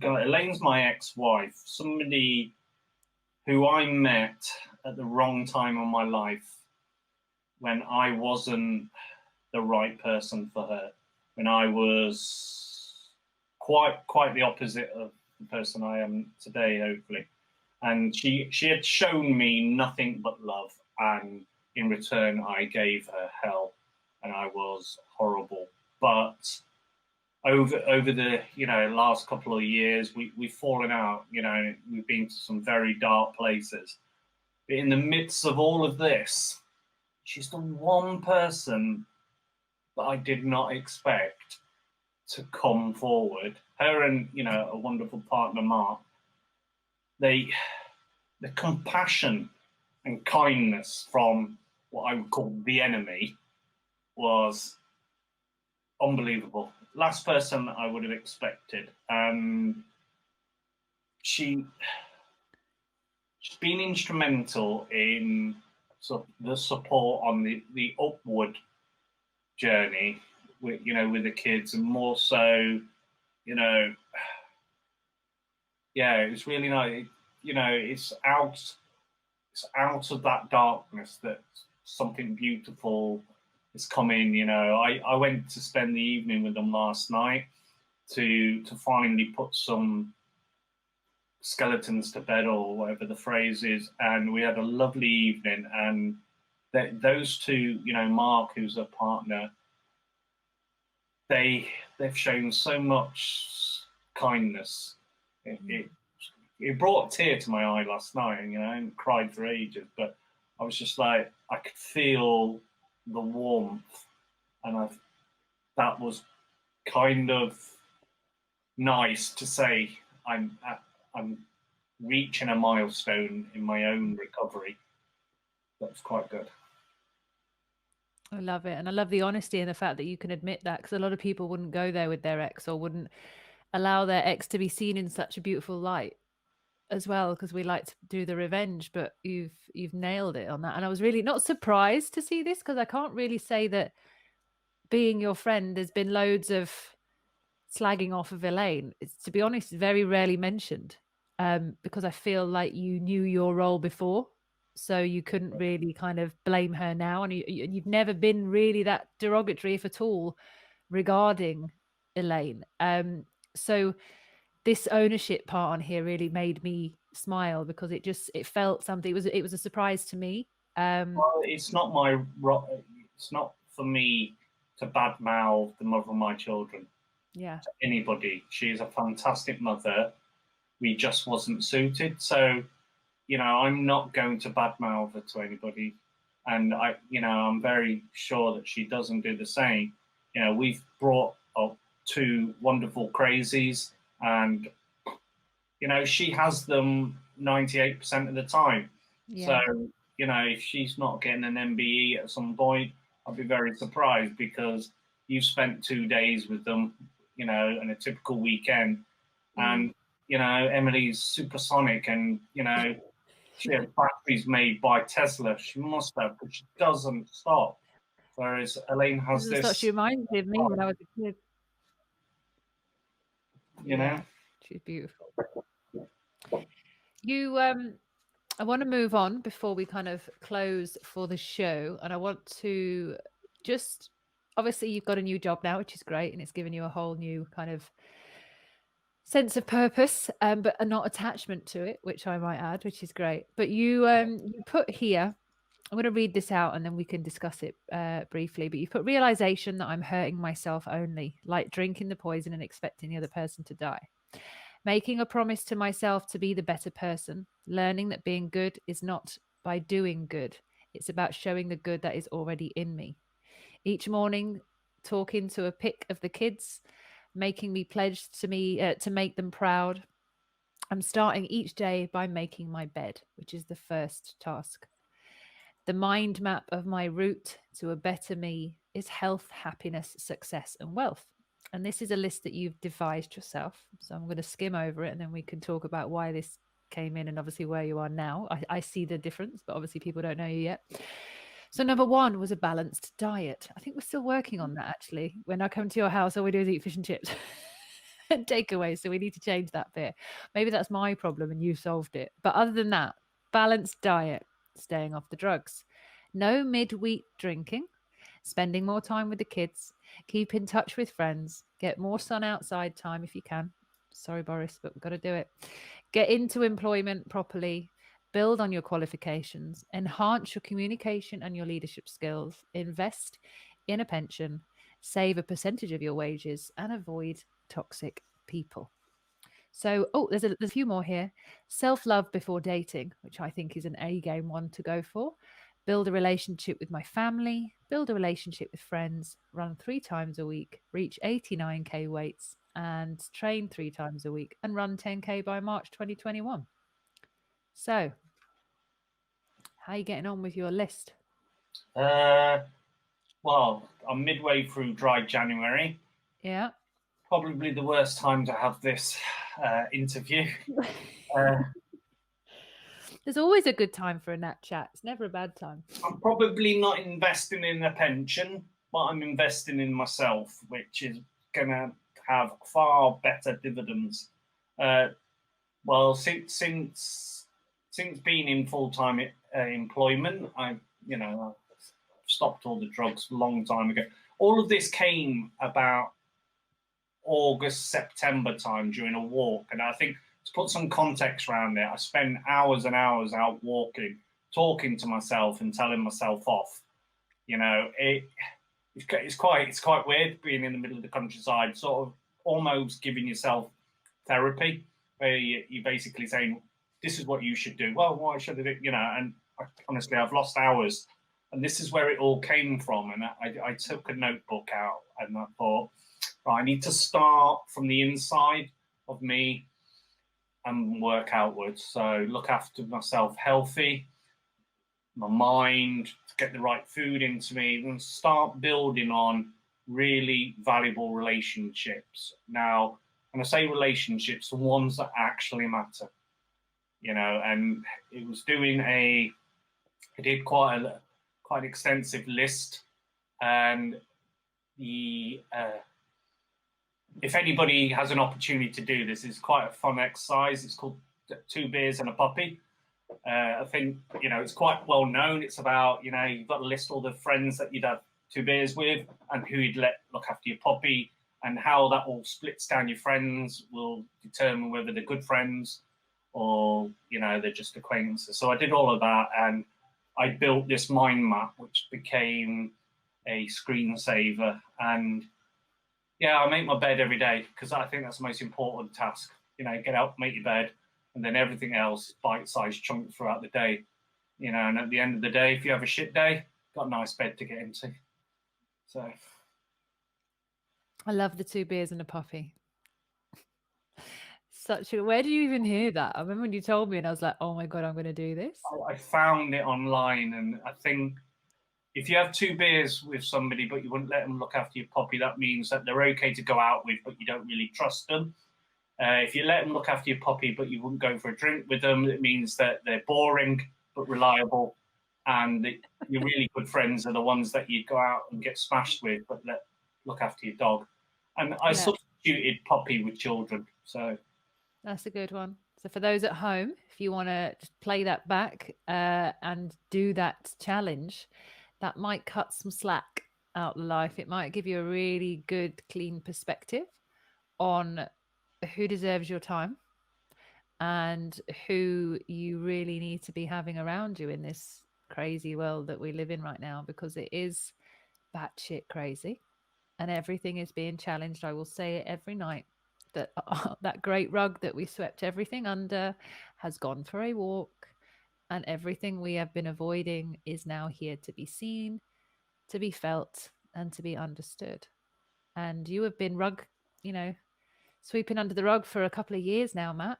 Elaine's my ex-wife, somebody who I met at the wrong time in my life when I wasn't the right person for her, when I was quite the opposite of the person I am today, hopefully. And she had shown me nothing but love, and in return I gave her hell, and I was horrible. But over the last couple of years, we've fallen out. We've been to some very dark places. But in the midst of all of this, she's the one person that I did not expect to come forward. Her and a wonderful partner, Mark. The compassion and kindness from what I would call the enemy was unbelievable. Last person I would have expected. She's been instrumental in the support on the upward journey with the kids, and more so, it's really nice. It's out of that darkness that something beautiful is coming. I went to spend the evening with them last night to finally put some skeletons to bed, or whatever the phrase is, and we had a lovely evening. And those two, Mark, who's a partner, they've shown so much kindness. It brought a tear to my eye last night, and cried for ages. But I was just like, I could feel the warmth, and that was kind of nice to say. I'm reaching a milestone in my own recovery. That's quite good. I love it. And I love the honesty and the fact that you can admit that, because a lot of people wouldn't go there with their ex, or wouldn't allow their ex to be seen in such a beautiful light as well, because we like to do the revenge. But you've nailed it on that. And I was really not surprised to see this, because I can't really say that being your friend, there's been loads of slagging off of Elaine. It's, to be honest, very rarely mentioned, because I feel like you knew your role before, so you couldn't really kind of blame her now, and you've never been really that derogatory, if at all, regarding Elaine. So this ownership part on here really made me smile, because it felt something. It was a surprise to me. Well, it's not for me to badmouth the mother of my children. Yeah. To anybody. She is a fantastic mother. We just wasn't suited. So, I'm not going to badmouth her to anybody. And I'm very sure that she doesn't do the same. We've brought up two wonderful crazies, and she has them 98% of the time. Yeah. So, if she's not getting an MBE at some point, I'll be very surprised, because you've spent 2 days with them, in a typical weekend. And, Emily's supersonic, and, she has batteries made by Tesla. She must have, but she doesn't stop. Whereas Elaine has this. She reminds me of me when I was a kid. She's beautiful. I want to move on before we kind of close for the show, and I want to just, obviously you've got a new job now, which is great, and it's given you a whole new kind of sense of purpose, but not attachment to it, which I might add, which is great. But you put here, I'm going to read this out and then we can discuss it briefly. But you put realization that I'm hurting myself only, like drinking the poison and expecting the other person to die. Making a promise to myself to be the better person, learning that being good is not by doing good. It's about showing the good that is already in me. Each morning, talking to a pic of the kids, making me pledge to make them proud. I'm starting each day by making my bed, which is the first task. The mind map of my route to a better me is health, happiness, success, and wealth. And this is a list that you've devised yourself. So I'm going to skim over it and then we can talk about why this came in and obviously where you are now. I see the difference, but obviously people don't know you yet. So number 1 was a balanced diet. I think we're still working on that, actually. When I come to your house, all we do is eat fish and chips and takeaway. So we need to change that bit. Maybe that's my problem and you've solved it. But other than that, balanced diet, staying off the drugs, no midweek drinking, spending more time with the kids, keep in touch with friends, get more sun outside time if you can. Sorry, Boris, but we've got to do it. Get into employment properly, build on your qualifications, enhance your communication and your leadership skills, invest in a pension, save a percentage of your wages, and avoid toxic people. So, there's a few more here. Self-love before dating, which I think is an A game one to go for. Build a relationship with my family, build a relationship with friends, run 3 times a week, reach 89K weights, and train 3 times a week, and run 10K by March 2021. So, how are you getting on with your list? Well, I'm midway through dry January. Yeah. Probably the worst time to have this interview. There's always a good time for a nat chat. It's never a bad time. I'm probably not investing in a pension, but I'm investing in myself, which is going to have far better dividends. Well, since being in full-time employment, I've stopped all the drugs a long time ago. All of this came about August, September time during a walk, and I think to put some context around it, I spent hours and hours out walking, talking to myself and telling myself off. It's quite weird being in the middle of the countryside, sort of almost giving yourself therapy, where you're basically saying, "This is what you should do." Well, why should I do? And honestly, I've lost hours, and this is where it all came from. And I took a notebook out, and I thought, I need to start from the inside of me and work outwards. So look after myself healthy, my mind, get the right food into me, and start building on really valuable relationships. Now, when I say relationships, the ones that actually matter, and it was I did quite an extensive list, and if anybody has an opportunity to do this, it's quite a fun exercise. It's called 2 Beers and a Puppy. I think, it's quite well known. It's about, you've got to list all the friends that you'd have 2 beers with and who you'd let look after your puppy, and how that all splits down your friends will determine whether they're good friends or, they're just acquaintances. So I did all of that, and I built this mind map, which became a screensaver. And yeah, I make my bed every day because I think that's the most important task. Get out, make your bed, and then everything else bite-sized chunks throughout the day. And at the end of the day, if you have a shit day, got a nice bed to get into. So I love the 2 beers and a puppy. Where do you even hear that? I remember when you told me, and I was like, oh my God, I'm going to do this. I found it online, and I think if you have 2 beers with somebody, but you wouldn't let them look after your puppy, that means that they're okay to go out with, but you don't really trust them. If you let them look after your puppy, but you wouldn't go for a drink with them, it means that they're boring but reliable, and your really good friends are the ones that you go out and get smashed with, but look after your dog. And I substituted puppy with children. So that's a good one. So for those at home, if you want to just play that back and do that challenge, that might cut some slack out of life. It might give you a really good, clean perspective on who deserves your time and who you really need to be having around you in this crazy world that we live in right now, because it is batshit crazy and everything is being challenged. I will say it every night that that great rug that we swept everything under has gone for a walk, and everything we have been avoiding is now here to be seen, to be felt, and to be understood. And you have been sweeping under the rug for a couple of years now, Matt.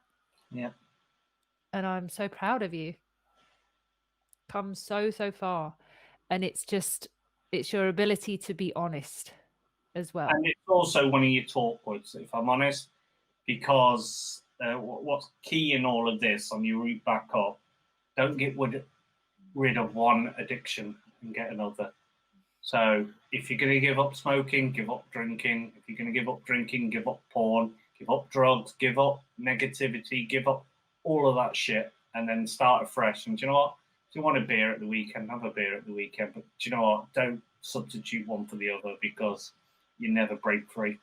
Yeah. And I'm so proud of you. Come so far. And it's your ability to be honest as well. And it's also one of your talk points, if I'm honest, because what's key in all of this on your route back up, don't get rid of one addiction and get another. So if you're going to give up smoking, give up drinking. If you're going to give up drinking, give up porn, give up drugs, give up negativity, give up all of that shit, and then start afresh. And do you know what? If you want a beer at the weekend, have a beer at the weekend. But do you know what? Don't substitute one for the other, because you never break free.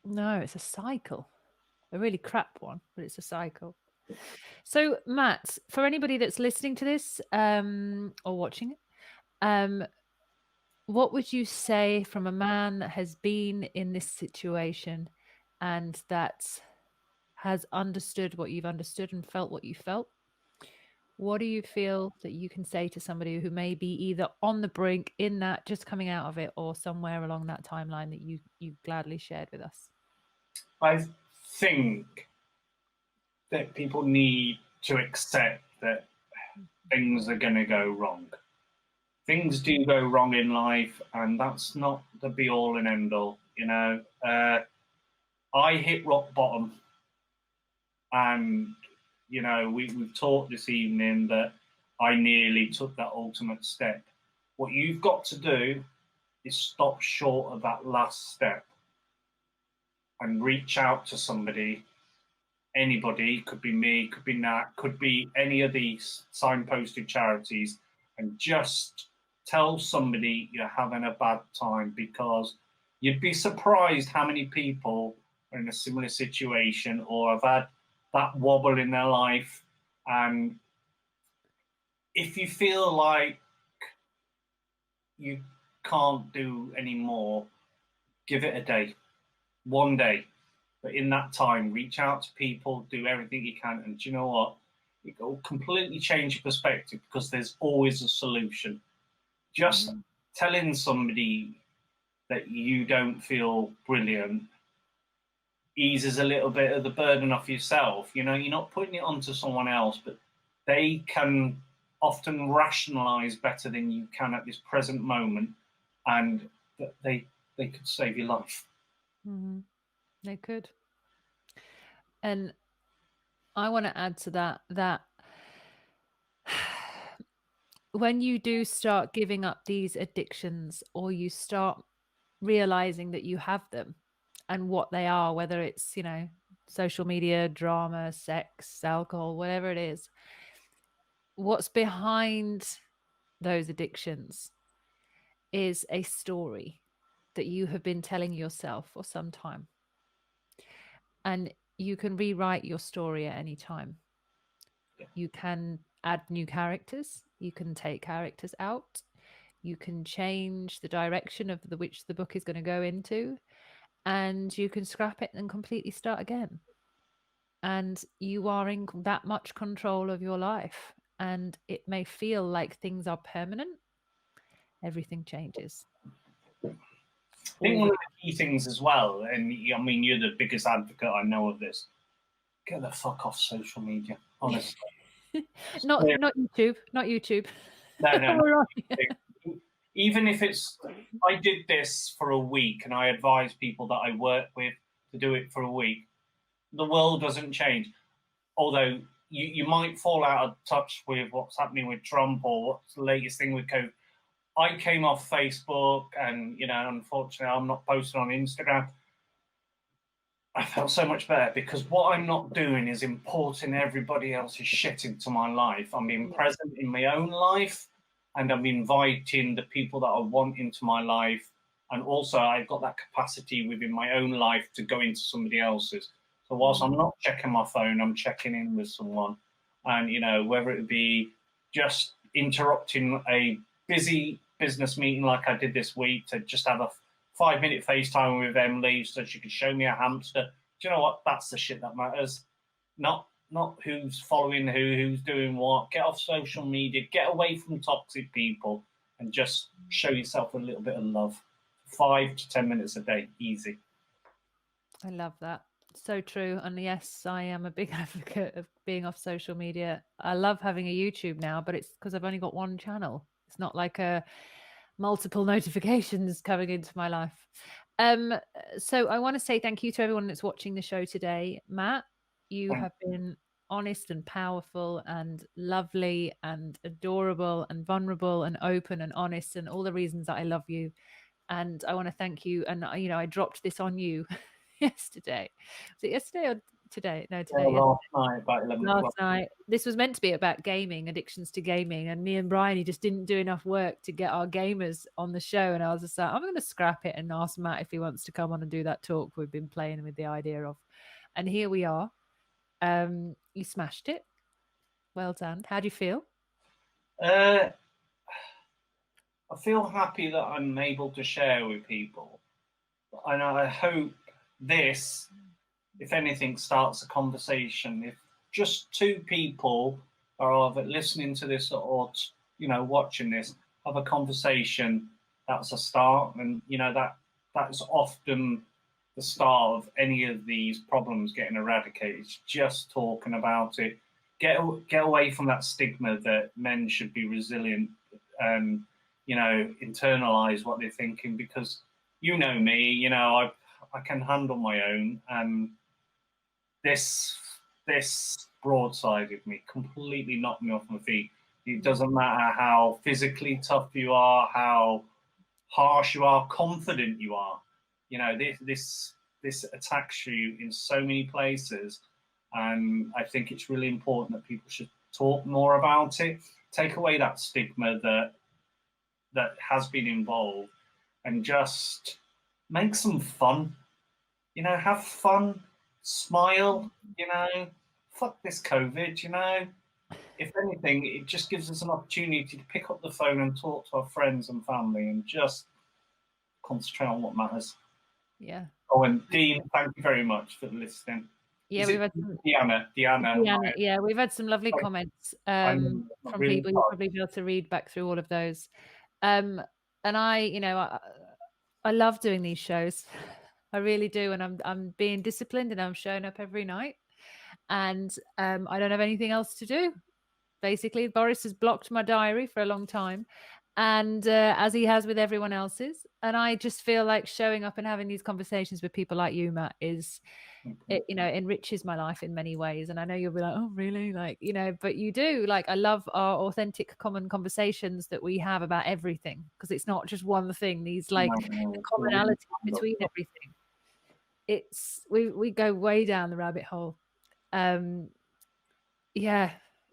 No, it's a cycle. A really crap one, but it's a cycle. So, Matt, for anybody that's listening to this or watching it, What would you say from a man that has been in this situation and that has understood what you've understood and felt what you felt? What do you feel that you can say to somebody who may be either on the brink, in that, just coming out of it, or somewhere along that timeline that you gladly shared with us? I think that people need to accept that things are going to go wrong. Things do go wrong in life, and that's not the be all and end all. I hit rock bottom, and we've talked this evening that I nearly took that ultimate step. What you've got to do is stop short of that last step and reach out to somebody. Anybody, could be me, could be Nat, could be any of these signposted charities, and just tell somebody you're having a bad time, because you'd be surprised how many people are in a similar situation or have had that wobble in their life. And if you feel like you can't do any more, give it a day, one day. But in that time, reach out to people, do everything you can. And do you know what? It will completely change your perspective, because there's always a solution. Just telling somebody that you don't feel brilliant eases a little bit of the burden off yourself. You're not putting it onto someone else, but they can often rationalize better than you can at this present moment, and they could save your life. Mm-hmm. They could. And I want to add to that when you do start giving up these addictions, or you start realizing that you have them and what they are, whether it's, social media, drama, sex, alcohol, whatever it is, what's behind those addictions is a story that you have been telling yourself for some time. And you can rewrite your story at any time. You can add new characters. You can take characters out. You can change the direction of which the book is going to go into, and you can scrap it and completely start again. And you are in that much control of your life. And it may feel like things are permanent. Everything changes. I think one of the key things as well, and I mean, you're the biggest advocate I know of this, get the fuck off social media, honestly. not YouTube, not YouTube. No. Even if it's, I did this for a week and I advise people that I work with to do it for a week, the world doesn't change. Although you might fall out of touch with what's happening with Trump or what's the latest thing with COVID. I came off Facebook, and unfortunately I'm not posting on Instagram. I felt so much better, because what I'm not doing is importing everybody else's shit into my life. I'm being present in my own life, and I'm inviting the people that I want into my life. And also I've got that capacity within my own life to go into somebody else's. So whilst I'm not checking my phone, I'm checking in with someone. And, whether it be just interrupting a busy business meeting like I did this week to just have a 5-minute FaceTime with Emily so she could show me a hamster. Do you know what? That's the shit that matters. Not who's following who's doing what. Get off social media, get away from toxic people, and just show yourself a little bit of love. 5 to 10 minutes a day, easy. I love that. So true. And yes, I am a big advocate of being off social media. I love having a YouTube now, but it's because I've only got one channel. It's not like multiple notifications coming into my life. So I want to say thank you to everyone that's watching the show today. Matt, you have been honest and powerful and lovely and adorable and vulnerable and open and honest, and all the reasons that I love you. And I want to thank you. And I dropped this on you yesterday. Was it yesterday or today? No, today. Last night, about 11 Last o'clock. night. This was meant to be about gaming, addictions to gaming, and me and Bryony just didn't do enough work to get our gamers on the show. And I was just like, I'm going to scrap it and ask Matt if he wants to come on and do that talk we've been playing with the idea of. And here we are. You smashed it. Well done. How do you feel? I feel happy that I'm able to share with people. And I hope this, if anything, starts a conversation. If just two people are either listening to this or, watching this, have a conversation, that's a start. And, that's often the start of any of these problems getting eradicated. It's just talking about it. Get away from that stigma that men should be resilient and, internalize what they're thinking, because me, I can handle my own, and this broadsided me, completely knocked me off my feet. It doesn't matter how physically tough you are, how harsh you are, confident you are. This attacks you in so many places, and I think it's really important that people should talk more about it. Take away that stigma that has been involved, and just make some fun. Have fun, smile. Fuck this COVID. If anything, it just gives us an opportunity to pick up the phone and talk to our friends and family, and just concentrate on what matters. Yeah. Oh, and Dean, thank you very much for listening. Yeah, we've had some, Deanna. yeah, we've had some lovely comments from really people. You'll probably be able to read back through all of those. And I love doing these shows. I really do, and I'm being disciplined, and I'm showing up every night, and I don't have anything else to do. Basically, Boris has blocked my diary for a long time, and as he has with everyone else's. And I just feel like showing up and having these conversations with people like you, Matt, it enriches my life in many ways. And I know you'll be like, oh really, but you do. Like, I love our authentic common conversations that we have about everything, because it's not just one thing. These the commonality between everything, we go way down the rabbit hole.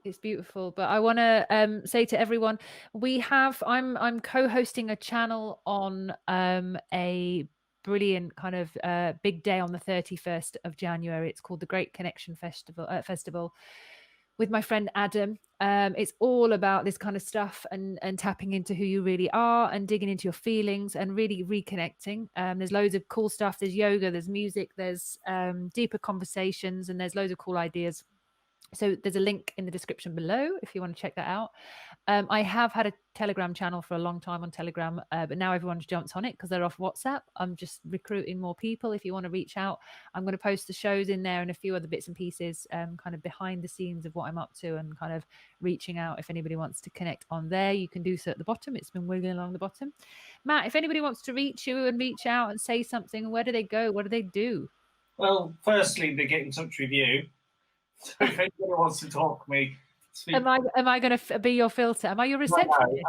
It's beautiful. But I want to say to everyone, I'm co-hosting a channel on a brilliant kind of big day on the 31st of January. It's called the Great Connection Festival with my friend Adam. It's all about this kind of stuff, and tapping into who you really are, and digging into your feelings, and really reconnecting. There's loads of cool stuff. There's yoga, there's music, there's deeper conversations, and there's loads of cool ideas. So there's a link in the description below if you want to check that out. I have had a Telegram channel for a long time on Telegram, but now everyone's jumped on it because they're off WhatsApp. I'm just recruiting more people. If you want to reach out, I'm going to post the shows in there and a few other bits and pieces, kind of behind the scenes of what I'm up to, and kind of reaching out. If anybody wants to connect on there, you can do so at the bottom. It's been wiggling along the bottom. Matt, if anybody wants to reach you and reach out and say something, where do they go? What do they do? Well, firstly, they get in touch with you. So if anybody wants to talk to me, am I going to be your filter? Am I your receptionist?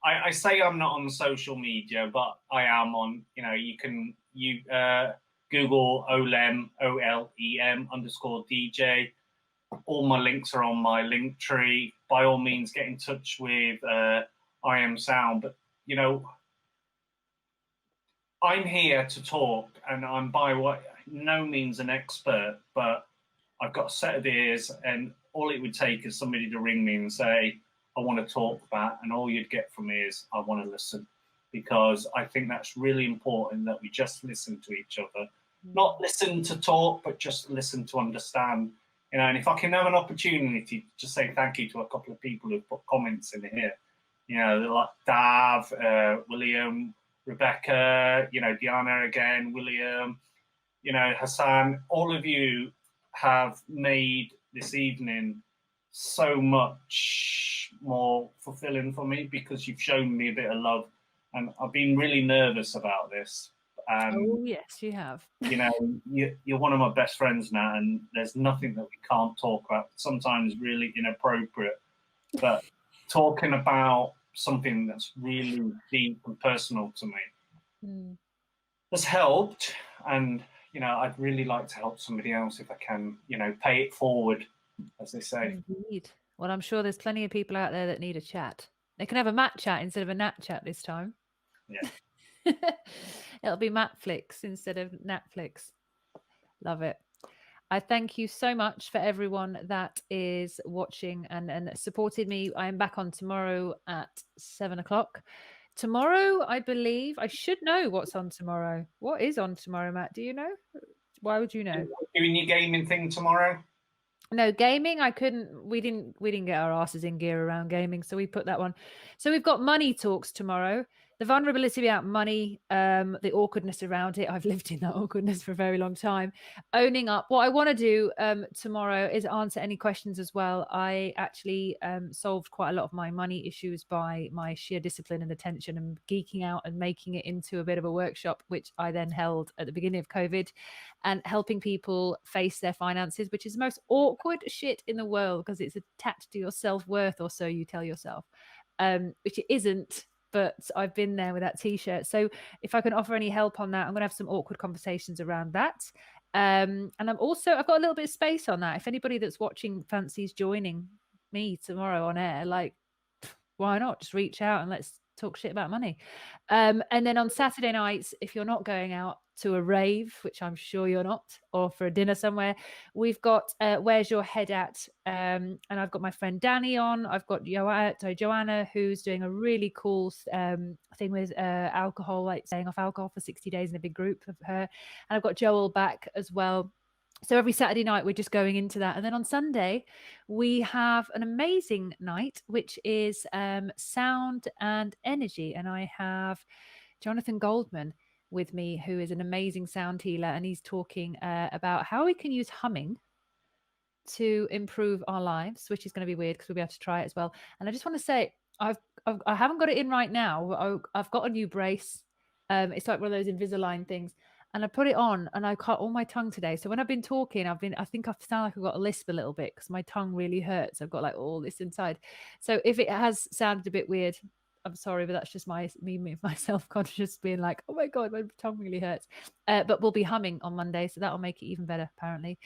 I say I'm not on social media, but I am on. You can Google OLEM _DJ. All my links are on my link tree. By all means, get in touch with I Am Sound. But I'm here to talk, and I'm by no means an expert, but I've got a set of ears, and all it would take is somebody to ring me and say, I want to talk about, and all you'd get from me is, I want to listen. Because I think that's really important, that we just listen to each other. Not listen to talk, but just listen to understand. And if I can have an opportunity to just say thank you to a couple of people who've put comments in here, like Dav, William, Rebecca, Diana again, William, Hassan, all of you have made this evening so much more fulfilling for me, because you've shown me a bit of love, and I've been really nervous about this. Oh yes, you have. You're one of my best friends now, and there's nothing that we can't talk about. Sometimes really inappropriate, but talking about something that's really deep and personal to me has helped. And I'd really like to help somebody else if I can, pay it forward, as they say. Indeed. Well, I'm sure there's plenty of people out there that need a chat. They can have a Matt chat instead of a Nat chat this time. Yeah. It'll be Mattflix instead of Netflix. Love it. I thank you so much for everyone that is watching and supported me. I am back on tomorrow at 7 o'clock. Tomorrow, I believe I should know what's on tomorrow. What is on tomorrow, Matt? Do you know? Why would you know? Doing your gaming thing tomorrow? No, gaming, I couldn't, we didn't get our asses in gear around gaming, so we put that one. So we've got money talks tomorrow. The vulnerability about money, the awkwardness around it. I've lived in that awkwardness for a very long time. Owning up. What I want to do tomorrow is answer any questions as well. I actually solved quite a lot of my money issues by my sheer discipline and attention and geeking out and making it into a bit of a workshop, which I then held at the beginning of COVID, and helping people face their finances, which is the most awkward shit in the world because it's attached to your self-worth, or so you tell yourself, which it isn't. But I've been there with that t-shirt. So if I can offer any help on that, I'm going to have some awkward conversations around that. And I've got a little bit of space on that. If anybody that's watching fancies joining me tomorrow on air, like, why not just reach out and let's talk shit about money. And then on Saturday nights, if you're not going out to a rave, which I'm sure you're not, or for a dinner somewhere, we've got Where's Your Head At? And I've got my friend Danny on. I've got Joanna, who's doing a really cool thing with alcohol, like staying off alcohol for 60 days in a big group of her. And I've got Joel back as well. So every Saturday night, we're just going into that. And then on Sunday, we have an amazing night, which is sound and energy. And I have Jonathan Goldman with me, who is an amazing sound healer. And he's talking about how we can use humming to improve our lives, which is going to be weird because we'll be able to try it as well. And I just want to say, I haven't got it in right now. I've got a new brace. It's like one of those Invisalign things. And I put it on and I cut all my tongue today. So when I've been talking, I think I sound like I've got a lisp a little bit because my tongue really hurts. I've got like all this inside. So if it has sounded a bit weird, I'm sorry, but that's just my self-conscious being like, oh my God, my tongue really hurts. But we'll be humming on Monday, so that'll make it even better, apparently.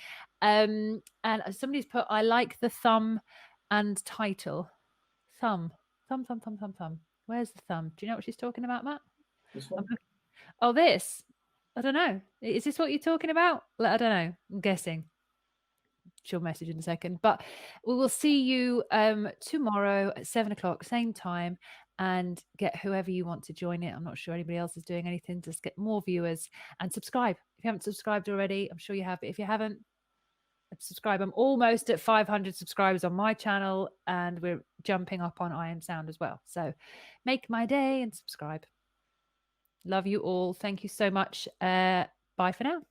And somebody's put, I like the thumb and title. Thumb. Where's the thumb? Do you know what she's talking about, Matt? This one? Oh, this. I don't know. Is this what you're talking about? I don't know. I'm guessing. She'll message in a second. But we will see you tomorrow at 7 o'clock, same time, and get whoever you want to join it. I'm not sure anybody else is doing anything. Just get more viewers and subscribe. If you haven't subscribed already, I'm sure you have. But if you haven't, subscribe. I'm almost at 500 subscribers on my channel, and we're jumping up on I Am Sound as well. So make my day and subscribe. Love you all. Thank you so much. Bye for now.